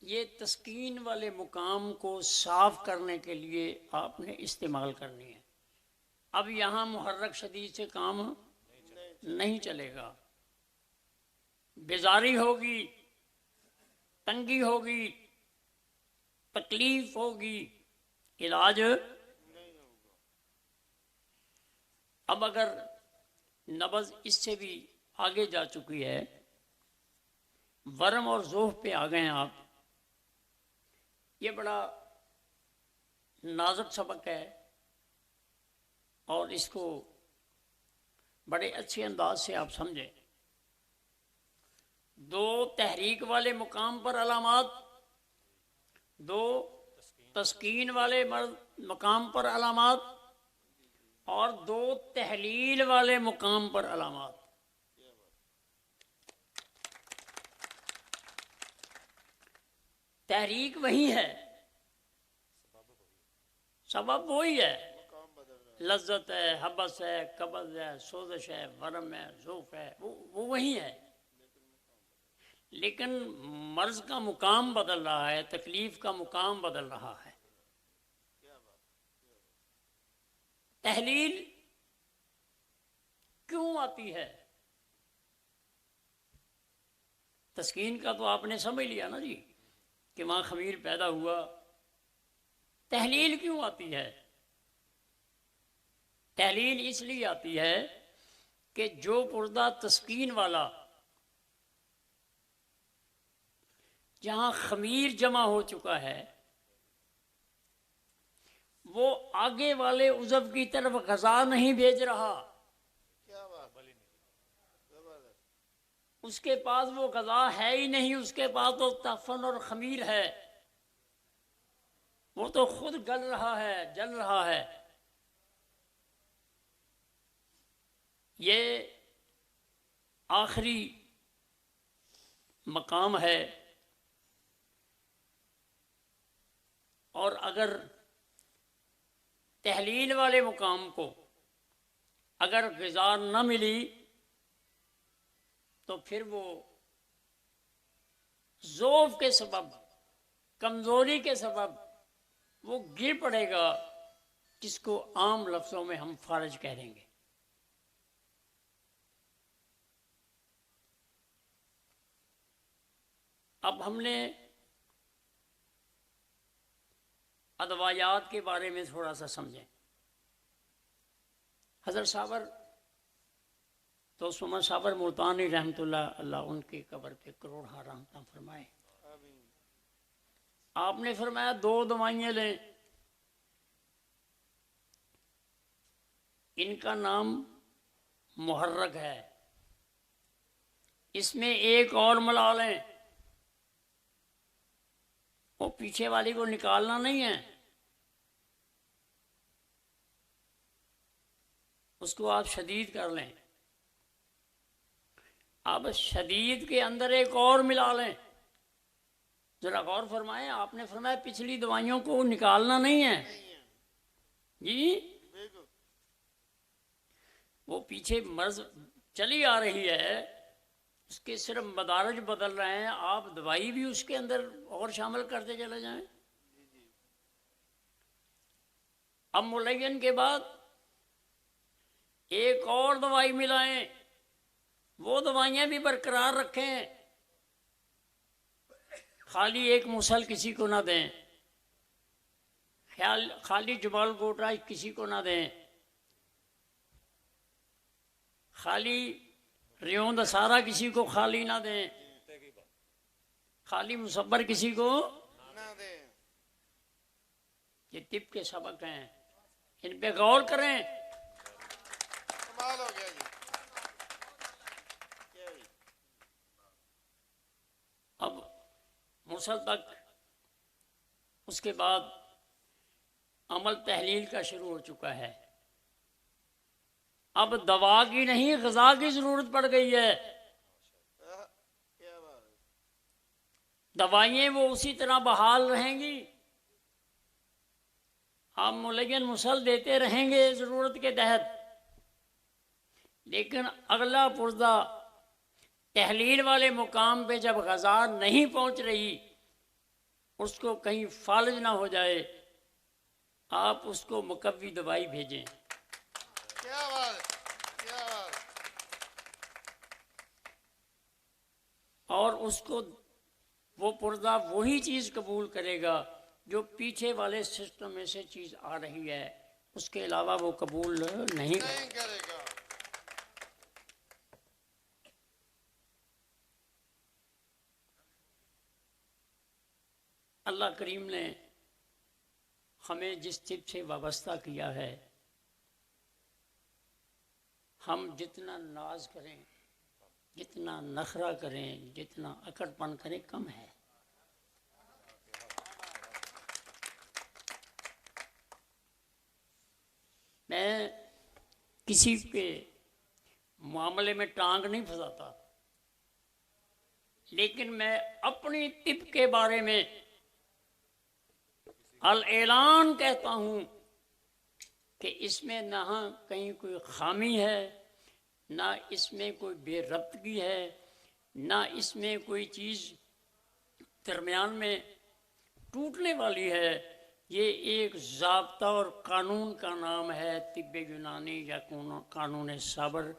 یہ تسکین والے مقام کو صاف کرنے کے لیے آپ نے استعمال کرنی ہے۔ اب یہاں محرک شدید سے کام نہیں چلے گا، بیزاری ہوگی، تنگی ہوگی، تکلیف ہوگی، علاج اب اگر نبض اس سے بھی آگے جا چکی ہے، ورم اور ذوف پہ آ گئے ہیں آپ، یہ بڑا نازک سبق ہے اور اس کو بڑے اچھے انداز سے آپ سمجھیں۔ دو تحریک والے مقام پر علامات، دو تسکین والے مقام پر علامات، اور دو تحلیل والے مقام پر علامات۔ تحریک وہی ہے، سبب وہی ہے، لذت ہے، حبس ہے، قبض ہے، سوزش ہے، ورم ہے، ذوف ہے، وہ وہی ہے، لیکن مرض کا مقام بدل رہا ہے، تکلیف کا مقام بدل رہا ہے۔ تحلیل کیوں آتی ہے؟ تسکین کا تو آپ نے سمجھ لیا نا جی کہ وہاں خمیر پیدا ہوا۔ تحلیل کیوں آتی ہے؟ تحلیل اس لیے آتی ہے کہ جو پردہ تسکین والا جہاں خمیر جمع ہو چکا ہے، وہ آگے والے عضو کی طرف غذا نہیں بھیج رہا، اس کے پاس وہ غذا ہے ہی نہیں، اس کے پاس تو تفن اور خمیر ہے، وہ تو خود گل رہا ہے، جل رہا ہے۔ یہ آخری مقام ہے، اور اگر تحلیل والے مقام کو اگر غذا نہ ملی تو پھر وہ ضعف کے سبب، کمزوری کے سبب وہ گر پڑے گا، جس کو عام لفظوں میں ہم فالج کہہ دیں گے۔ اب ہم نے ادویات کے بارے میں تھوڑا سا سمجھیں۔ حضرت صابر تو سمر صابر ملتانی رحمۃ اللہ ان کی قبر پہ کروڑ رحمتاں فرمائے، آپ نے فرمایا 2 دوائیاں لیں، ان کا نام محرک ہے، اس میں ایک اور ملا لیں، وہ پیچھے والی کو نکالنا نہیں ہے، اس کو آپ شدید کر لیں، اب شدید کے اندر ایک اور ملا لیں۔ ذرا غور فرمائیں، آپ نے فرمایا پچھلی دوائیوں کو نکالنا نہیں ہے جی، وہ پیچھے مرض چلی آ رہی ہے، اس کے صرف مدارج بدل رہے ہیں، آپ دوائی بھی اس کے اندر اور شامل کرتے چلے جائیں۔ اب ملین کے بعد ایک اور دوائی ملائیں، وہ دوائیاں بھی برقرار رکھیں، خالی ایک مسل کسی کو نہ دیں، خالی جمال گوٹا کسی کو نہ دیں، خالی ریون دسارا کسی کو خالی نہ دیں، خالی مصبر کسی کو نہ دیں۔ یہ طب کے سبق ہیں، ان پہ غور کریں۔ کمال ہو گیا جی۔ اب مسل تک، اس کے بعد عمل تحلیل کا شروع ہو چکا ہے، اب دوا کی نہیں غذا کی ضرورت پڑ گئی ہے۔ دوائیں وہ اسی طرح بحال رہیں گی، آپ ملین مسل دیتے رہیں گے ضرورت کے تحت، لیکن اگلا پردہ تحلیل والے مقام پہ جب غذا نہیں پہنچ رہی، اس کو کہیں فالج نہ ہو جائے، آپ اس کو مقوی دوائی بھیجیں۔ کیا بات، کیا بات۔ اور اس کو وہ پردہ وہی چیز قبول کرے گا جو پیچھے والے سسٹم میں سے چیز آ رہی ہے، اس کے علاوہ وہ قبول نہیں کرے۔ نہیں کرے گا۔ اللہ کریم نے ہمیں جس طب سے وابستہ کیا ہے، ہم جتنا ناز کریں، جتنا نخرہ کریں، جتنا اکڑ پن کریں، کم ہے۔ میں کسی کے معاملے میں ٹانگ نہیں پھنساتا، لیکن میں اپنی طب کے بارے میں الاعلان کہتا ہوں کہ اس میں نہ کہیں کوئی خامی ہے، نہ اس میں کوئی بے ربطگی ہے، نہ اس میں کوئی چیز درمیان میں ٹوٹنے والی ہے۔ یہ ایک ضابطہ اور قانون کا نام ہے طب یونانی یا قانون صبر۔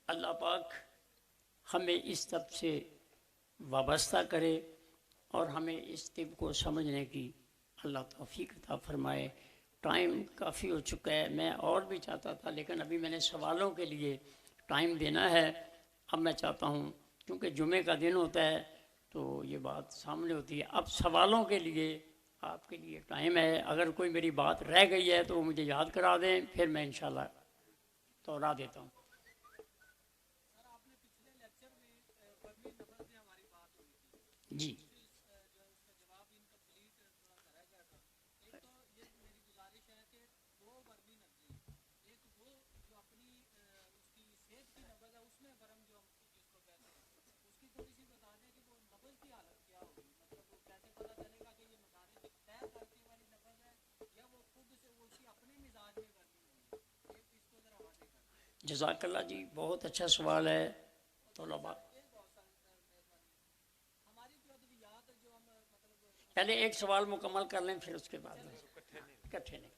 اللہ پاک ہمیں اس طب سے وابستہ کرے اور ہمیں اس طب کو سمجھنے کی اللہ توفیق عطا فرمائے۔ ٹائم کافی ہو چکا ہے، میں اور بھی چاہتا تھا، لیکن ابھی میں نے سوالوں کے لیے ٹائم دینا ہے۔ اب میں چاہتا ہوں کیونکہ جمعے کا دن ہوتا ہے تو یہ بات سامنے ہوتی ہے، اب سوالوں کے لیے آپ کے لیے ٹائم ہے۔ اگر کوئی میری بات رہ گئی ہے تو وہ مجھے یاد کرا دیں، پھر میں انشاءاللہ دوہرا دیتا ہوں۔ جی جزاک اللہ جی، بہت اچھا سوال ہے طلباء۔ پہلے ایک سوال مکمل کر لیں، پھر اس کے بعد اکٹھے نہیں۔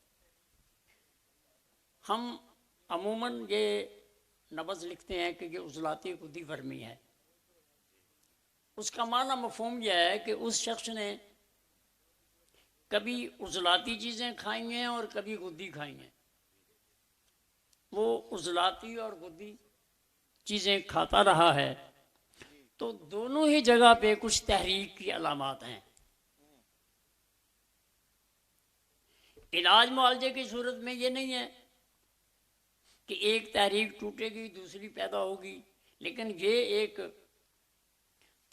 ہم عموماً یہ نبض لکھتے ہیں کہ یہ عضلاتی غدی ورمی ہے۔ اس کا معنی مفہوم یہ ہے کہ اس شخص نے کبھی عضلاتی چیزیں کھائی ہیں اور کبھی غدی کھائی ہیں۔ وہ عضلاتی اور غدی چیزیں کھاتا رہا ہے تو دونوں ہی جگہ پہ کچھ تحریک کی علامات ہیں۔ علاج معالجے کی صورت میں یہ نہیں ہے کہ ایک تحریک ٹوٹے گی دوسری پیدا ہوگی، لیکن یہ ایک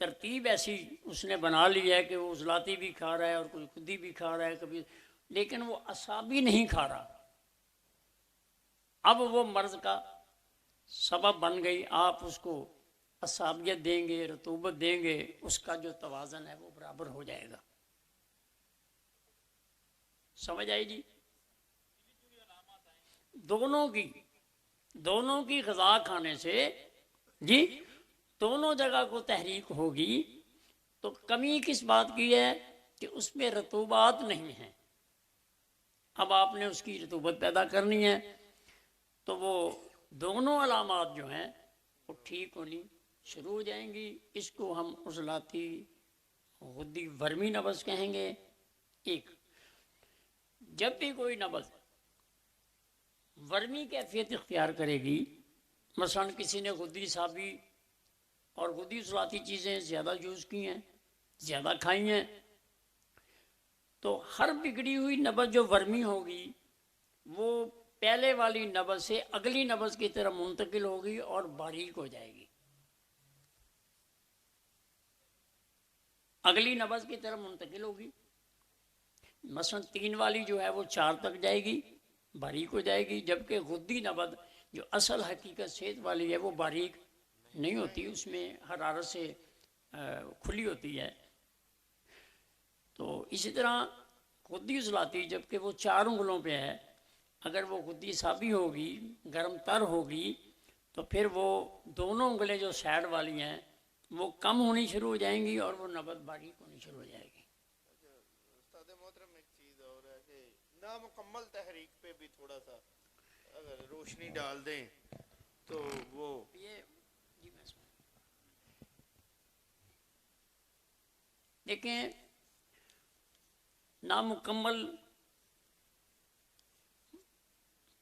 ترتیب ایسی اس نے بنا لی ہے کہ وہ عضلاتی بھی کھا رہا ہے اور کوئی غدی بھی کھا رہا ہے کبھی، لیکن وہ اعصابی نہیں کھا رہا۔ اب وہ مرض کا سبب بن گئی، آپ اس کو اعصابیت دیں گے، رطوبت دیں گے، اس کا جو توازن ہے وہ برابر ہو جائے گا۔ سمجھ آئی جی؟ دونوں کی غذا کھانے سے جی دونوں جگہ کو تحریک ہوگی۔ تو کمی کس بات کی ہے کہ اس میں رطوبات نہیں ہیں۔ اب آپ نے اس کی رطوبت پیدا کرنی ہے تو وہ دونوں علامات جو ہیں وہ ٹھیک ہونی شروع ہو جائیں گی۔ اس کو ہم عضلاتی غدی ورمی نبض کہیں گے۔ ایک جب بھی کوئی نبض ورمی کیفیت اختیار کرے گی، مثلا کسی نے غدی صابی اور غدی عضلاتی چیزیں زیادہ یوز کی ہیں، زیادہ کھائی ہیں، تو ہر بگڑی ہوئی نبض جو ورمی ہوگی وہ پہلے والی نبض سے اگلی نبض کی طرف منتقل ہوگی اور باریک ہو جائے گی، اگلی نبض کی طرف منتقل ہوگی۔ مثلا 3 والی جو ہے وہ 4 تک جائے گی، باریک ہو جائے گی، جبکہ غدی نبض جو اصل حقیقت صحت والی ہے وہ باریک نہیں ہوتی، اس میں حرارت سے کھلی ہوتی ہے۔ تو اسی طرح غدی عضلاتی جبکہ وہ 4 انگلوں پہ ہے، اگر وہ غدی صابی ہوگی، گرم تر ہوگی، تو پھر وہ دونوں انگلیں جو سائڈ والی ہیں وہ کم ہونی شروع ہو جائیں گی اور وہ نبض باریک ہونی شروع ہو جائے گی۔ استاد محترم ایک چیز اور ہے کہ نامکمل تحریک پہ بھی تھوڑا سا اگر روشنی ڈال دیں تو وہ یہ جی میں دیکھیں نامکمل،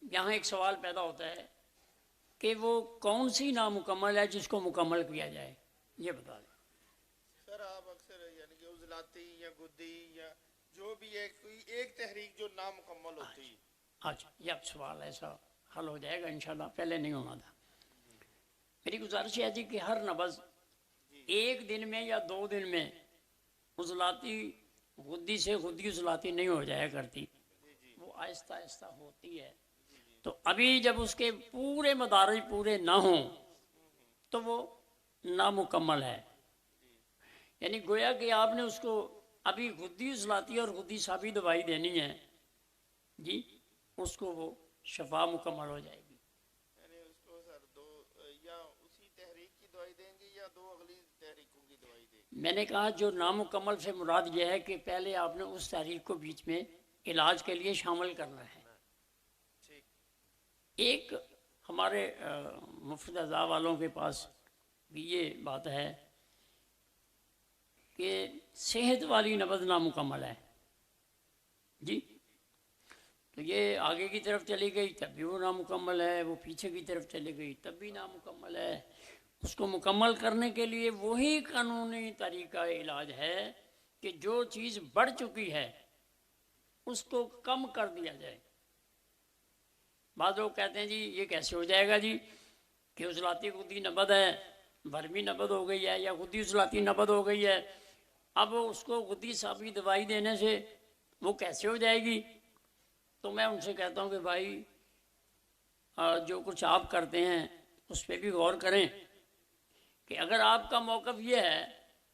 یہاں ایک سوال پیدا ہوتا ہے کہ وہ کون سی نامکمل ہے جس کو مکمل کیا جائے، یہ بتا دیں۔ سر آپ اکثر یعنی کہ عضلاتی یا گدی یا جو بھی ہے کوئی ایک تحریک جو نامکمل ہوتی ہے۔ اچھا یہ اب سوال ایسا حل ہو جائے گا انشاءاللہ، پہلے نہیں ہونا تھا۔ میری گزارش ہے جی کہ ہر نبض ایک دن میں یا 2 دن میں عضلاتی غدی سے غدی عضلاتی نہیں ہو جایا کرتی، وہ آہستہ آہستہ ہوتی ہے۔ تو ابھی جب اس کے پورے مدارج پورے نہ ہوں تو وہ نامکمل ہے، یعنی گویا کہ آپ نے اس کو ابھی غدی عضلاتی اور غدی صابی دوائی دینی ہے جی، اس کو وہ شفا مکمل ہو جائے گی۔ یعنی اس کو سر دو یا اسی تحریک کی دوائی دیں گے یا 2 اگلی تحریکوں کی دوائی دیں گے؟ میں نے کہا جو نامکمل سے مراد یہ ہے کہ پہلے آپ نے اس تحریک کو بیچ میں علاج کے لیے شامل کرنا ہے۔ ایک ہمارے مفت اعضاء والوں کے پاس بھی یہ بات ہے کہ صحت والی نبض نامکمل ہے جی، تو یہ آگے کی طرف چلی گئی تب بھی وہ نامکمل ہے، وہ پیچھے کی طرف چلی گئی تب بھی نامکمل ہے۔ اس کو مکمل کرنے کے لیے وہی قانونی طریقہ علاج ہے کہ جو چیز بڑھ چکی ہے اس کو کم کر دیا جائے۔ بعض لوگ کہتے ہیں جی یہ کیسے ہو جائے گا جی کہ عضلاتی غدی نبض ہے، برمی نبض ہو گئی ہے یا غدی عضلاتی نبض ہو گئی ہے، اب اس کو غدی صابی دوائی دینے سے وہ کیسے ہو جائے گی؟ تو میں ان سے کہتا ہوں کہ بھائی جو کچھ آپ کرتے ہیں اس پہ بھی غور کریں کہ اگر آپ کا موقف یہ ہے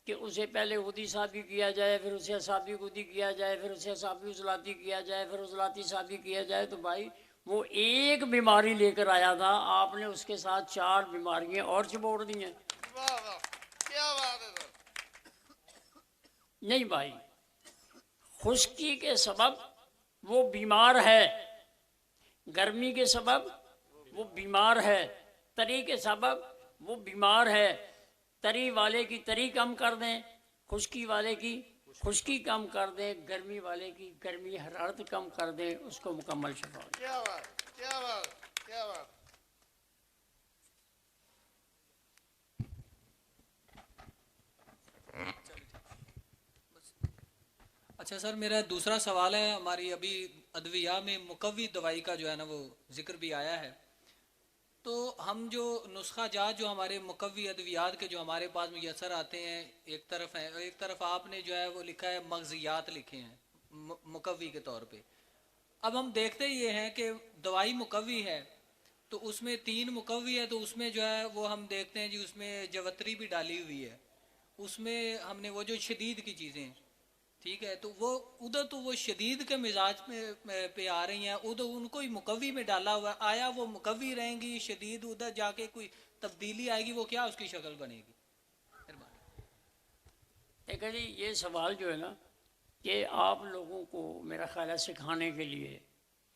کہ اسے پہلے غدی صابی کیا جائے، پھر اسے صابی غدی کیا جائے، پھر اسے صابی عضلاتی کیا جائے، پھر عضلاتی صابی کیا جائے، تو بھائی وہ ایک بیماری لے کر آیا تھا، آپ نے اس کے ساتھ 4 بیماریاں اور چبوڑ دی ہیں۔ واہ واہ کیا بات ہے سر! نہیں بھائی، خشکی کے سبب وہ بیمار ہے، گرمی کے سبب وہ بیمار ہے، تری کے سبب وہ بیمار ہے۔ تری والے کی تری کم کر دیں، خشکی والے کی خشکی کم کر دیں، گرمی والے کی گرمی حرارت کم کر دیں، اس کو مکمل شفا ہو جائے۔ کیا بات کیا بات کیا بات! اچھا سر، میرا دوسرا سوال ہے، ہماری ابھی ادویہ میں مقوی دوائی کا جو ہے نا وہ ذکر بھی آیا ہے، تو ہم جو نسخہ جات جو ہمارے مقوی ادویات کے جو ہمارے پاس میسر آتے ہیں ایک طرف ہیں، ایک طرف آپ نے جو ہے وہ لکھا ہے مغزیات لکھے ہیں مقوی کے طور پہ۔ اب ہم دیکھتے یہ ہیں کہ دوائی مقوی ہے تو اس میں 3 مقوی ہے، تو اس میں جو ہے وہ ہم دیکھتے ہیں جی اس میں جوتری بھی ڈالی ہوئی ہے، اس میں ہم نے وہ جو شدید کی چیزیں ہیں ٹھیک ہے، تو وہ ادھر تو وہ شدید کے مزاج میں پہ آ رہی ہیں، ادھر ان کو ہی مقوی میں ڈالا ہوا، آیا وہ مقوی رہیں گی، شدید ادھر جا کے کوئی تبدیلی آئے گی، وہ کیا اس کی شکل بنے گی؟ دیکھیں جی یہ سوال جو ہے نا کہ آپ لوگوں کو میرا خیال ہے سکھانے کے لیے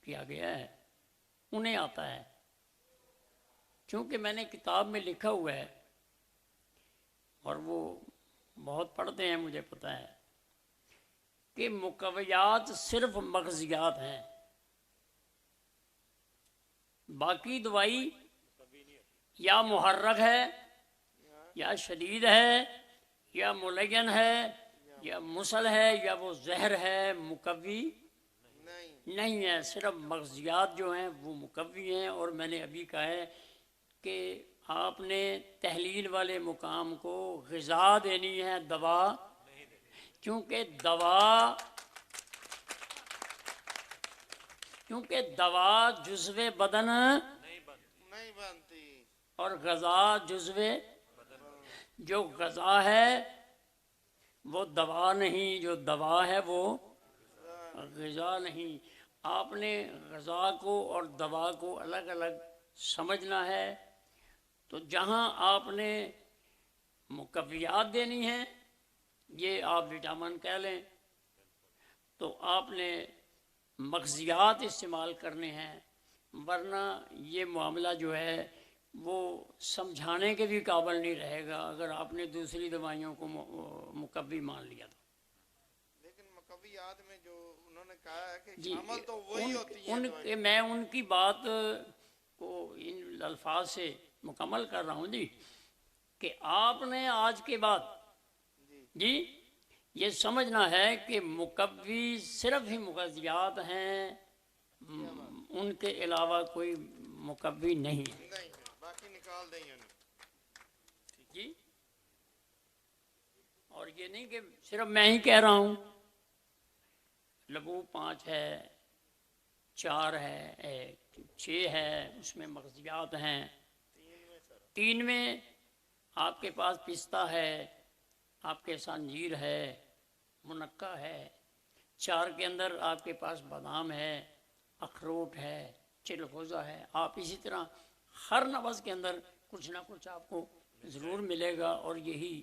کیا گیا ہے، انہیں آتا ہے، چونکہ میں نے کتاب میں لکھا ہوا ہے اور وہ بہت پڑھتے ہیں مجھے پتہ ہے کہ مقویات صرف مغزیات ہیں، باقی دوائی یا محرک ہے یا شدید ہے یا ملین ہے یا مسل ہے یا وہ زہر ہے، مقوی نہیں ہے، صرف مغزیات جو ہیں وہ مقوی ہیں۔ اور میں نے ابھی کہا ہے کہ آپ نے تحلیل والے مقام کو غذا دینی ہے، دوا، کیونکہ دوا جزو بدن نہیں بنتی اور غذا جزو جو غذا ہے وہ دوا نہیں، جو دوا ہے وہ غذا نہیں۔ آپ نے غذا کو اور دوا کو الگ الگ سمجھنا ہے۔ تو جہاں آپ نے مقویات دینی ہیں، یہ آپ وٹامن کہہ لیں، تو آپ نے مغزیات استعمال کرنے ہیں، ورنہ یہ معاملہ جو ہے وہ سمجھانے کے بھی قابل نہیں رہے گا اگر آپ نے دوسری دوائیوں کو مقوی مان لیا تو۔ لیکن مقویات میں جو انہوں نے کہا ہے کہ جی، شامل تو وہی ہوتی ہیں میں ان کی بات کو ان الفاظ سے مکمل کر رہا ہوں جی، کہ آپ نے آج کے بعد جی یہ سمجھنا ہے کہ مقوی صرف ہی مغذیات ہیں، ان کے علاوہ کوئی مقوی نہیں ہے نہیں ہے، باقی نکال دیں انہیں۔ جی۔ اور یہ نہیں کہ صرف میں ہی کہہ رہا ہوں، لبو 5 ہے، 4 ہے، 6 ہے، اس میں مغزیات ہیں، 3 میں آپ کے پاس پستہ ہے، آپ کے ساتھ انجیر ہے، منقع ہے، 4 کے اندر آپ کے پاس بادام ہے، اخروٹ ہے، چلغوزہ ہے۔ آپ اسی طرح ہر نبض کے اندر کچھ نہ کچھ آپ کو ضرور ملے گا، اور یہی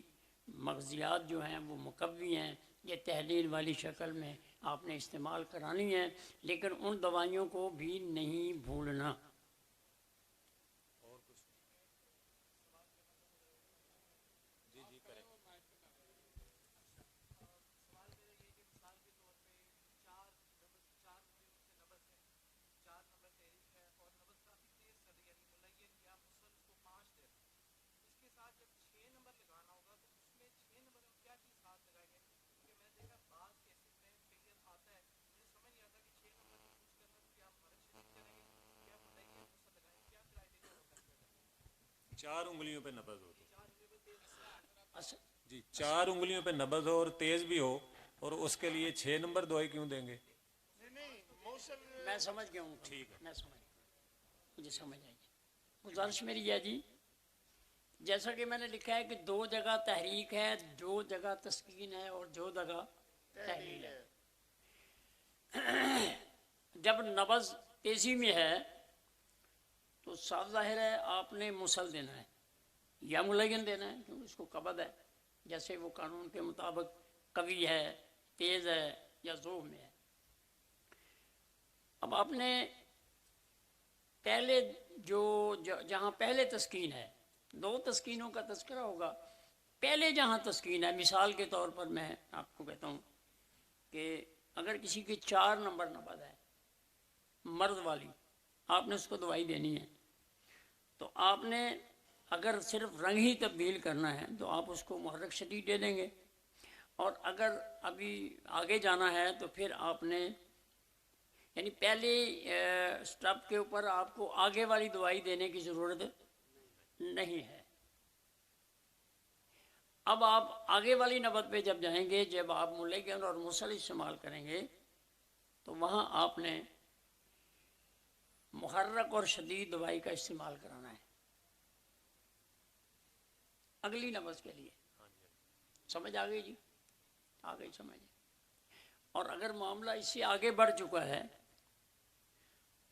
مغزیات جو ہیں وہ مقوی ہیں، یہ تحلیل والی شکل میں آپ نے استعمال کرانی ہے، لیکن ان دوائیوں کو بھی نہیں بھولنا۔ چار انگلیوں پہ نبض ہو جی، 4 انگلیوں پہ نبض ہو اور تیز بھی ہو، اور اس کے لیے 6 نمبر دوائی کیوں دیں گے؟ میں سمجھ گیا ہوں، ٹھیک ہے، میں سمجھ گیا، مجھے سمجھ آئی۔ گزارش میری ہے جی، جیسا کہ میں نے لکھا ہے کہ 2 جگہ تحریک ہے، 2 جگہ تسکین ہے، اور 2 جگہ تحلیل ہے۔ جب نبض تیزی میں ہے تو صاف ظاہر ہے آپ نے مسل دینا ہے یا ملین دینا ہے، کیونکہ اس کو قبض ہے، جیسے وہ قانون کے مطابق قوی ہے، تیز ہے یا ذوب میں ہے۔ اب آپ نے پہلے جہاں پہلے تسکین ہے، 2 تسکینوں کا تذکرہ ہوگا، پہلے جہاں تسکین ہے، مثال کے طور پر میں آپ کو کہتا ہوں کہ اگر کسی کی 4 نمبر نبض ہے مرد والی، آپ نے اس کو دوائی دینی ہے، تو آپ نے اگر صرف رنگ ہی تبدیل کرنا ہے تو آپ اس کو محرک شدید دے دیں گے، اور اگر ابھی آگے جانا ہے تو پھر آپ نے یعنی پہلے سٹیپ کے اوپر آپ کو آگے والی دوائی دینے کی ضرورت نہیں ہے۔ اب آپ آگے والی نبض پہ جب جائیں گے، جب آپ ملیگن اور مسل استعمال کریں گے تو وہاں آپ نے محرک اور شدید دوائی کا استعمال کرانا ہے اگلی نبض کے لیے۔ سمجھ آ گئی جی؟ آ گئی سمجھ؟ اور اگر معاملہ اس سے آگے بڑھ چکا ہے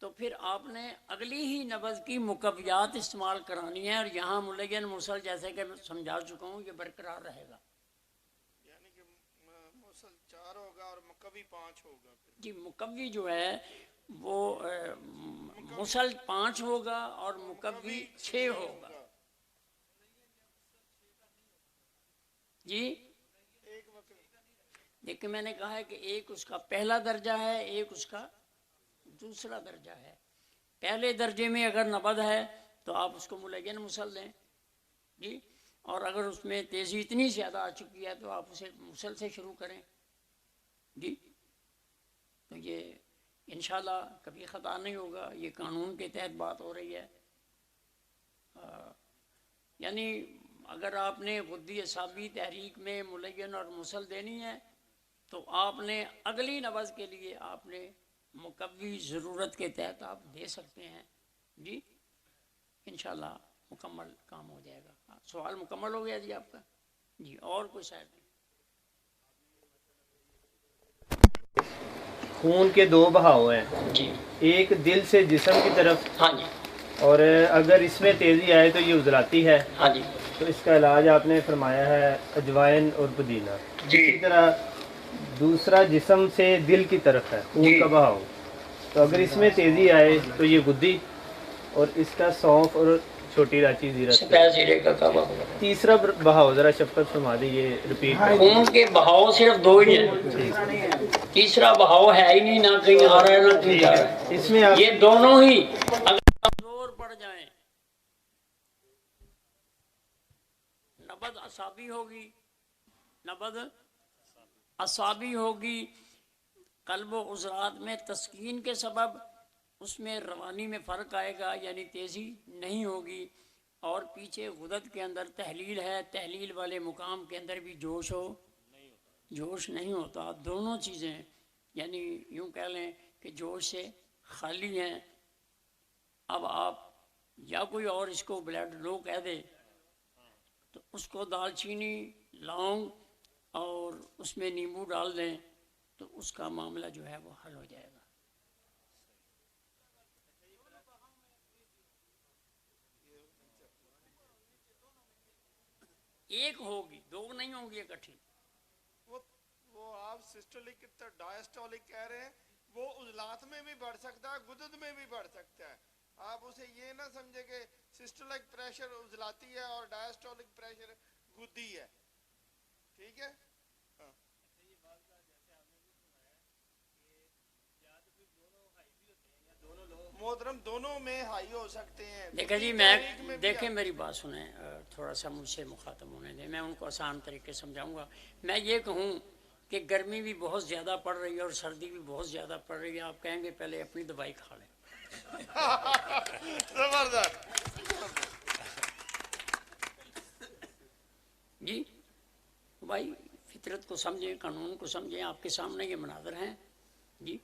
تو پھر آپ نے اگلی ہی نبض کی مقویات استعمال کرانی ہے، اور یہاں ملین مسل جیسے کہ میں سمجھا چکا ہوں یہ برقرار رہے گا۔ یعنی کہ مسل 4 ہوگا اور مقوی 5 ہوگا۔ جی، مقوی جو ہے وہ مسل 5 ہوگا اور مقوی 6 ہوگا۔ جی لیکن میں نے کہا ہے کہ ایک اس کا پہلا درجہ ہے، ایک اس کا دوسرا درجہ ہے۔ پہلے درجے میں اگر نبض ہے تو آپ اس کو ملین مسل دیں جی، اور اگر اس میں تیزی اتنی زیادہ آ چکی ہے تو آپ اسے مسل سے شروع کریں جی۔ تو یہ انشاءاللہ کبھی خطا نہیں ہوگا، یہ قانون کے تحت بات ہو رہی ہے۔ یعنی اگر آپ نے غدی اعصابی تحریک میں ملین اور مسل دینی ہے تو آپ نے اگلی نبض کے لیے آپ نے مقوی ضرورت کے تحت آپ دے سکتے ہیں جی، انشاءاللہ مکمل کام ہو جائے گا۔ سوال مکمل ہو گیا جی آپ کا؟ جی، اور کوئی شاید نہیں؟ خون کے 2 بہاؤ ہیں، جی ایک دل سے جسم کی طرف، ہاں جی، اور اگر اس میں تیزی آئے تو یہ عضلاتی ہے، ہاں جی تو اس کا علاج آپ نے فرمایا ہے اجوائن اور پودینہ. جی. اسی طرح دوسرا جسم سے دل کی طرف ہے خون کا بہاؤ، تو اگر اس میں تیزی آئے تو یہ گدی، اور اس کا سونف اور چھوٹی الائچی زیرہ. سفید زیرے کا کعبہ ہوگا. تیسرا بہاؤ ذرا شفقت فرما دیجیے، رپیٹ. خون کے بہاؤ صرف دو ہی ہیں، تیسرا بہاؤ ہے ہی نہیں، نہ کہیں آ رہا ہے نہ کہیں جا رہا ہے. اس میں آپ یہ دونوں ہی اگر کمزور پڑ جائیں، نبض اعصابی ہوگی، نبض اعصابی ہوگی، قلب و عضلات میں تسکین کے سبب اس میں روانی میں فرق آئے گا، یعنی تیزی نہیں ہوگی. اور پیچھے غدد کے اندر تحلیل ہے، تحلیل والے مقام کے اندر بھی جوش نہیں ہوتا. دونوں چیزیں یعنی یوں کہہ لیں کہ جوش سے خالی ہیں. اب آپ یا کوئی اور اس کو بلڈ لو کہہ دے تو اس کو دال چینی، لونگ اور اس میں نیمبو ڈال دیں تو اس کا معاملہ جو ہے وہ حل ہو جائے گا. ایک ہوگی، دو نہیں ہوں گی اکٹھی. وہ آپ سسٹولک ڈائسٹولک کہہ رہے ہیں، وہ عضلات میں بھی بڑھ سکتا ہے، گدد میں بھی بڑھ سکتا ہے. آپ اسے یہ نہ سمجھے کہ سسٹولک پریشر عضلاتی ہے اور ڈائسٹولک پریشر گدی ہے. ٹھیک ہے. محترم دونوں میں ہائی ہو سکتے ہیں. دیکھیں جی، میں دیکھیں میری بات سنیں، تھوڑا سا مجھ سے مخاطب ہونے دیں، میں ان کو آسان طریقے سے سمجھاؤں گا. میں یہ کہوں کہ گرمی بھی بہت زیادہ پڑ رہی ہے اور سردی بھی بہت زیادہ پڑ رہی ہے، آپ کہیں گے پہلے اپنی دوائی کھا لیں. زبردست. جی بھائی، فطرت کو سمجھیں، قانون کو سمجھیں، آپ کے سامنے یہ مناظر ہیں. جی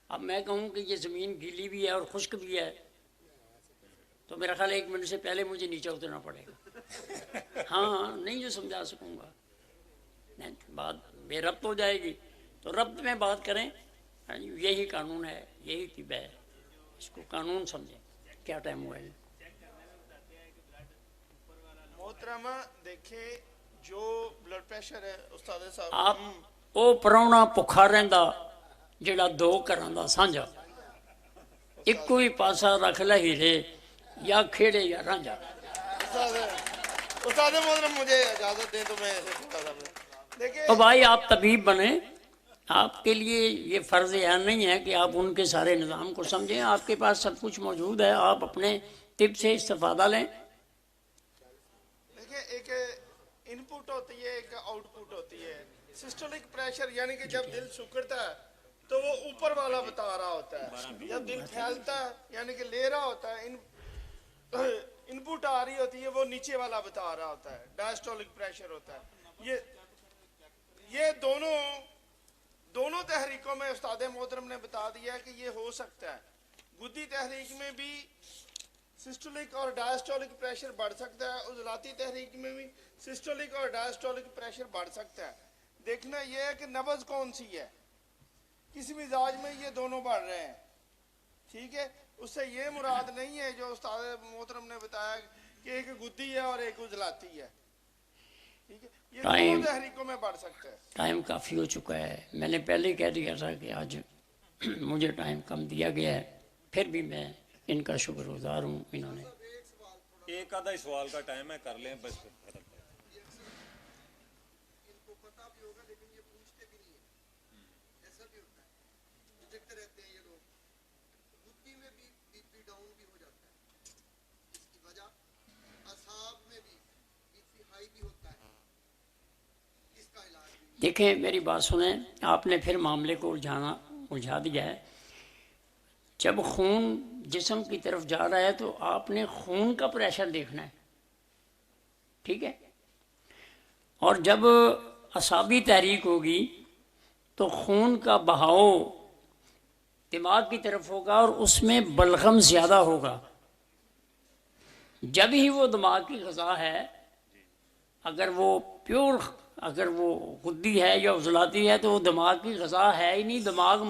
اب میں کہوں کہ یہ زمین گیلی بھی ہے اور خشک بھی ہے تو میرا خیال 1 منٹ سے پہلے مجھے نیچے اترنا پڑے گا. ہاں نہیں جو سمجھا سکوں گا، بات بے ربط ہو جائے گی. تو ربط میں بات کریں، یہی قانون ہے، یہی طب ہے، اس کو قانون سمجھیں. کیا ٹائم ہوا ہے؟ محترمہ دیکھیں، جو بلڈ پریشر ہے استاد صاحب، آپ او پراؤنا بھکھا رہندا جڑا دو گھراں دا سانجا، ایکو ہی پاسا رکھ لے ہیرے، یا کھیڑے یا رانجا. استاد محترم مجھے اجازت دیں تو میں دیکھیں. تو بھائی آپ طبیب بنیں، آپ کے لیے یہ فرض عین نہیں ہے کہ آپ ان کے سارے نظام کو سمجھیں. آپ کے پاس سب کچھ موجود ہے، آپ اپنے طب سے استفادہ لیں. دیکھیں، ایک ان پٹ ہوتی ہے، ایک آؤٹ پٹ ہوتی ہے. سسٹولک پریشر یعنی کہ جب دل سکڑتا ہے تو وہ اوپر والا بتا رہا ہوتا ہے، جب دل پھیلتا ہے یعنی کہ لے رہا ہوتا ہے، ان پٹ آ رہی ہوتی ہے، وہ نیچے والا بتا رہا ہوتا ہے، ڈائسٹولک پریشر ہوتا ہے. یہ دونوں تحریکوں میں استاد محترم نے بتا دیا کہ یہ ہو سکتا ہے. گدی تحریک میں بھی سسٹولک اور ڈائسٹولک پریشر بڑھ سکتا ہے، عضلاتی تحریک میں بھی سسٹولک اور ڈائسٹولک پریشر بڑھ سکتا ہے. دیکھنا یہ ہے کہ نبض کون سی ہے، کس مزاج میں یہ دونوں بڑھ رہے ہیں. ٹھیک ہے. اس سے یہ مراد نہیں ہے جو استاد محترم نے بتایا کہ ایک گدی ہے اور ایک عضلاتی ہے. ٹھیک ہے. یہ دونوں تحریکوں میں بڑھ سکتا ہے. ٹائم کافی ہو چکا ہے، میں نے پہلے ہی کہہ دیا تھا کہ آج مجھے ٹائم کم دیا گیا ہے، پھر بھی میں ان کا شکر گزار ہوں. انہوں نے ایک آدھا ہی سوال کا ٹائم ہے، کر لیں بس. دیکھیں میری بات سنیں، آپ نے پھر معاملے کو الجھا دیا ہے. جب خون جسم کی طرف جا رہا ہے تو آپ نے خون کا پریشر دیکھنا ہے، ٹھیک ہے. اور جب اعصابی تحریک ہوگی تو خون کا بہاؤ دماغ کی طرف ہوگا اور اس میں بلغم زیادہ ہوگا. جب ہی وہ دماغ کی غذا ہے، اگر وہ پیور، اگر وہ غدی ہے یا عضلاتی ہے تو وہ دماغ کی غذا ہے ہی نہیں، دماغ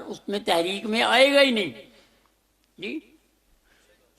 اس میں تحریک میں آئے گا ہی نہیں. جی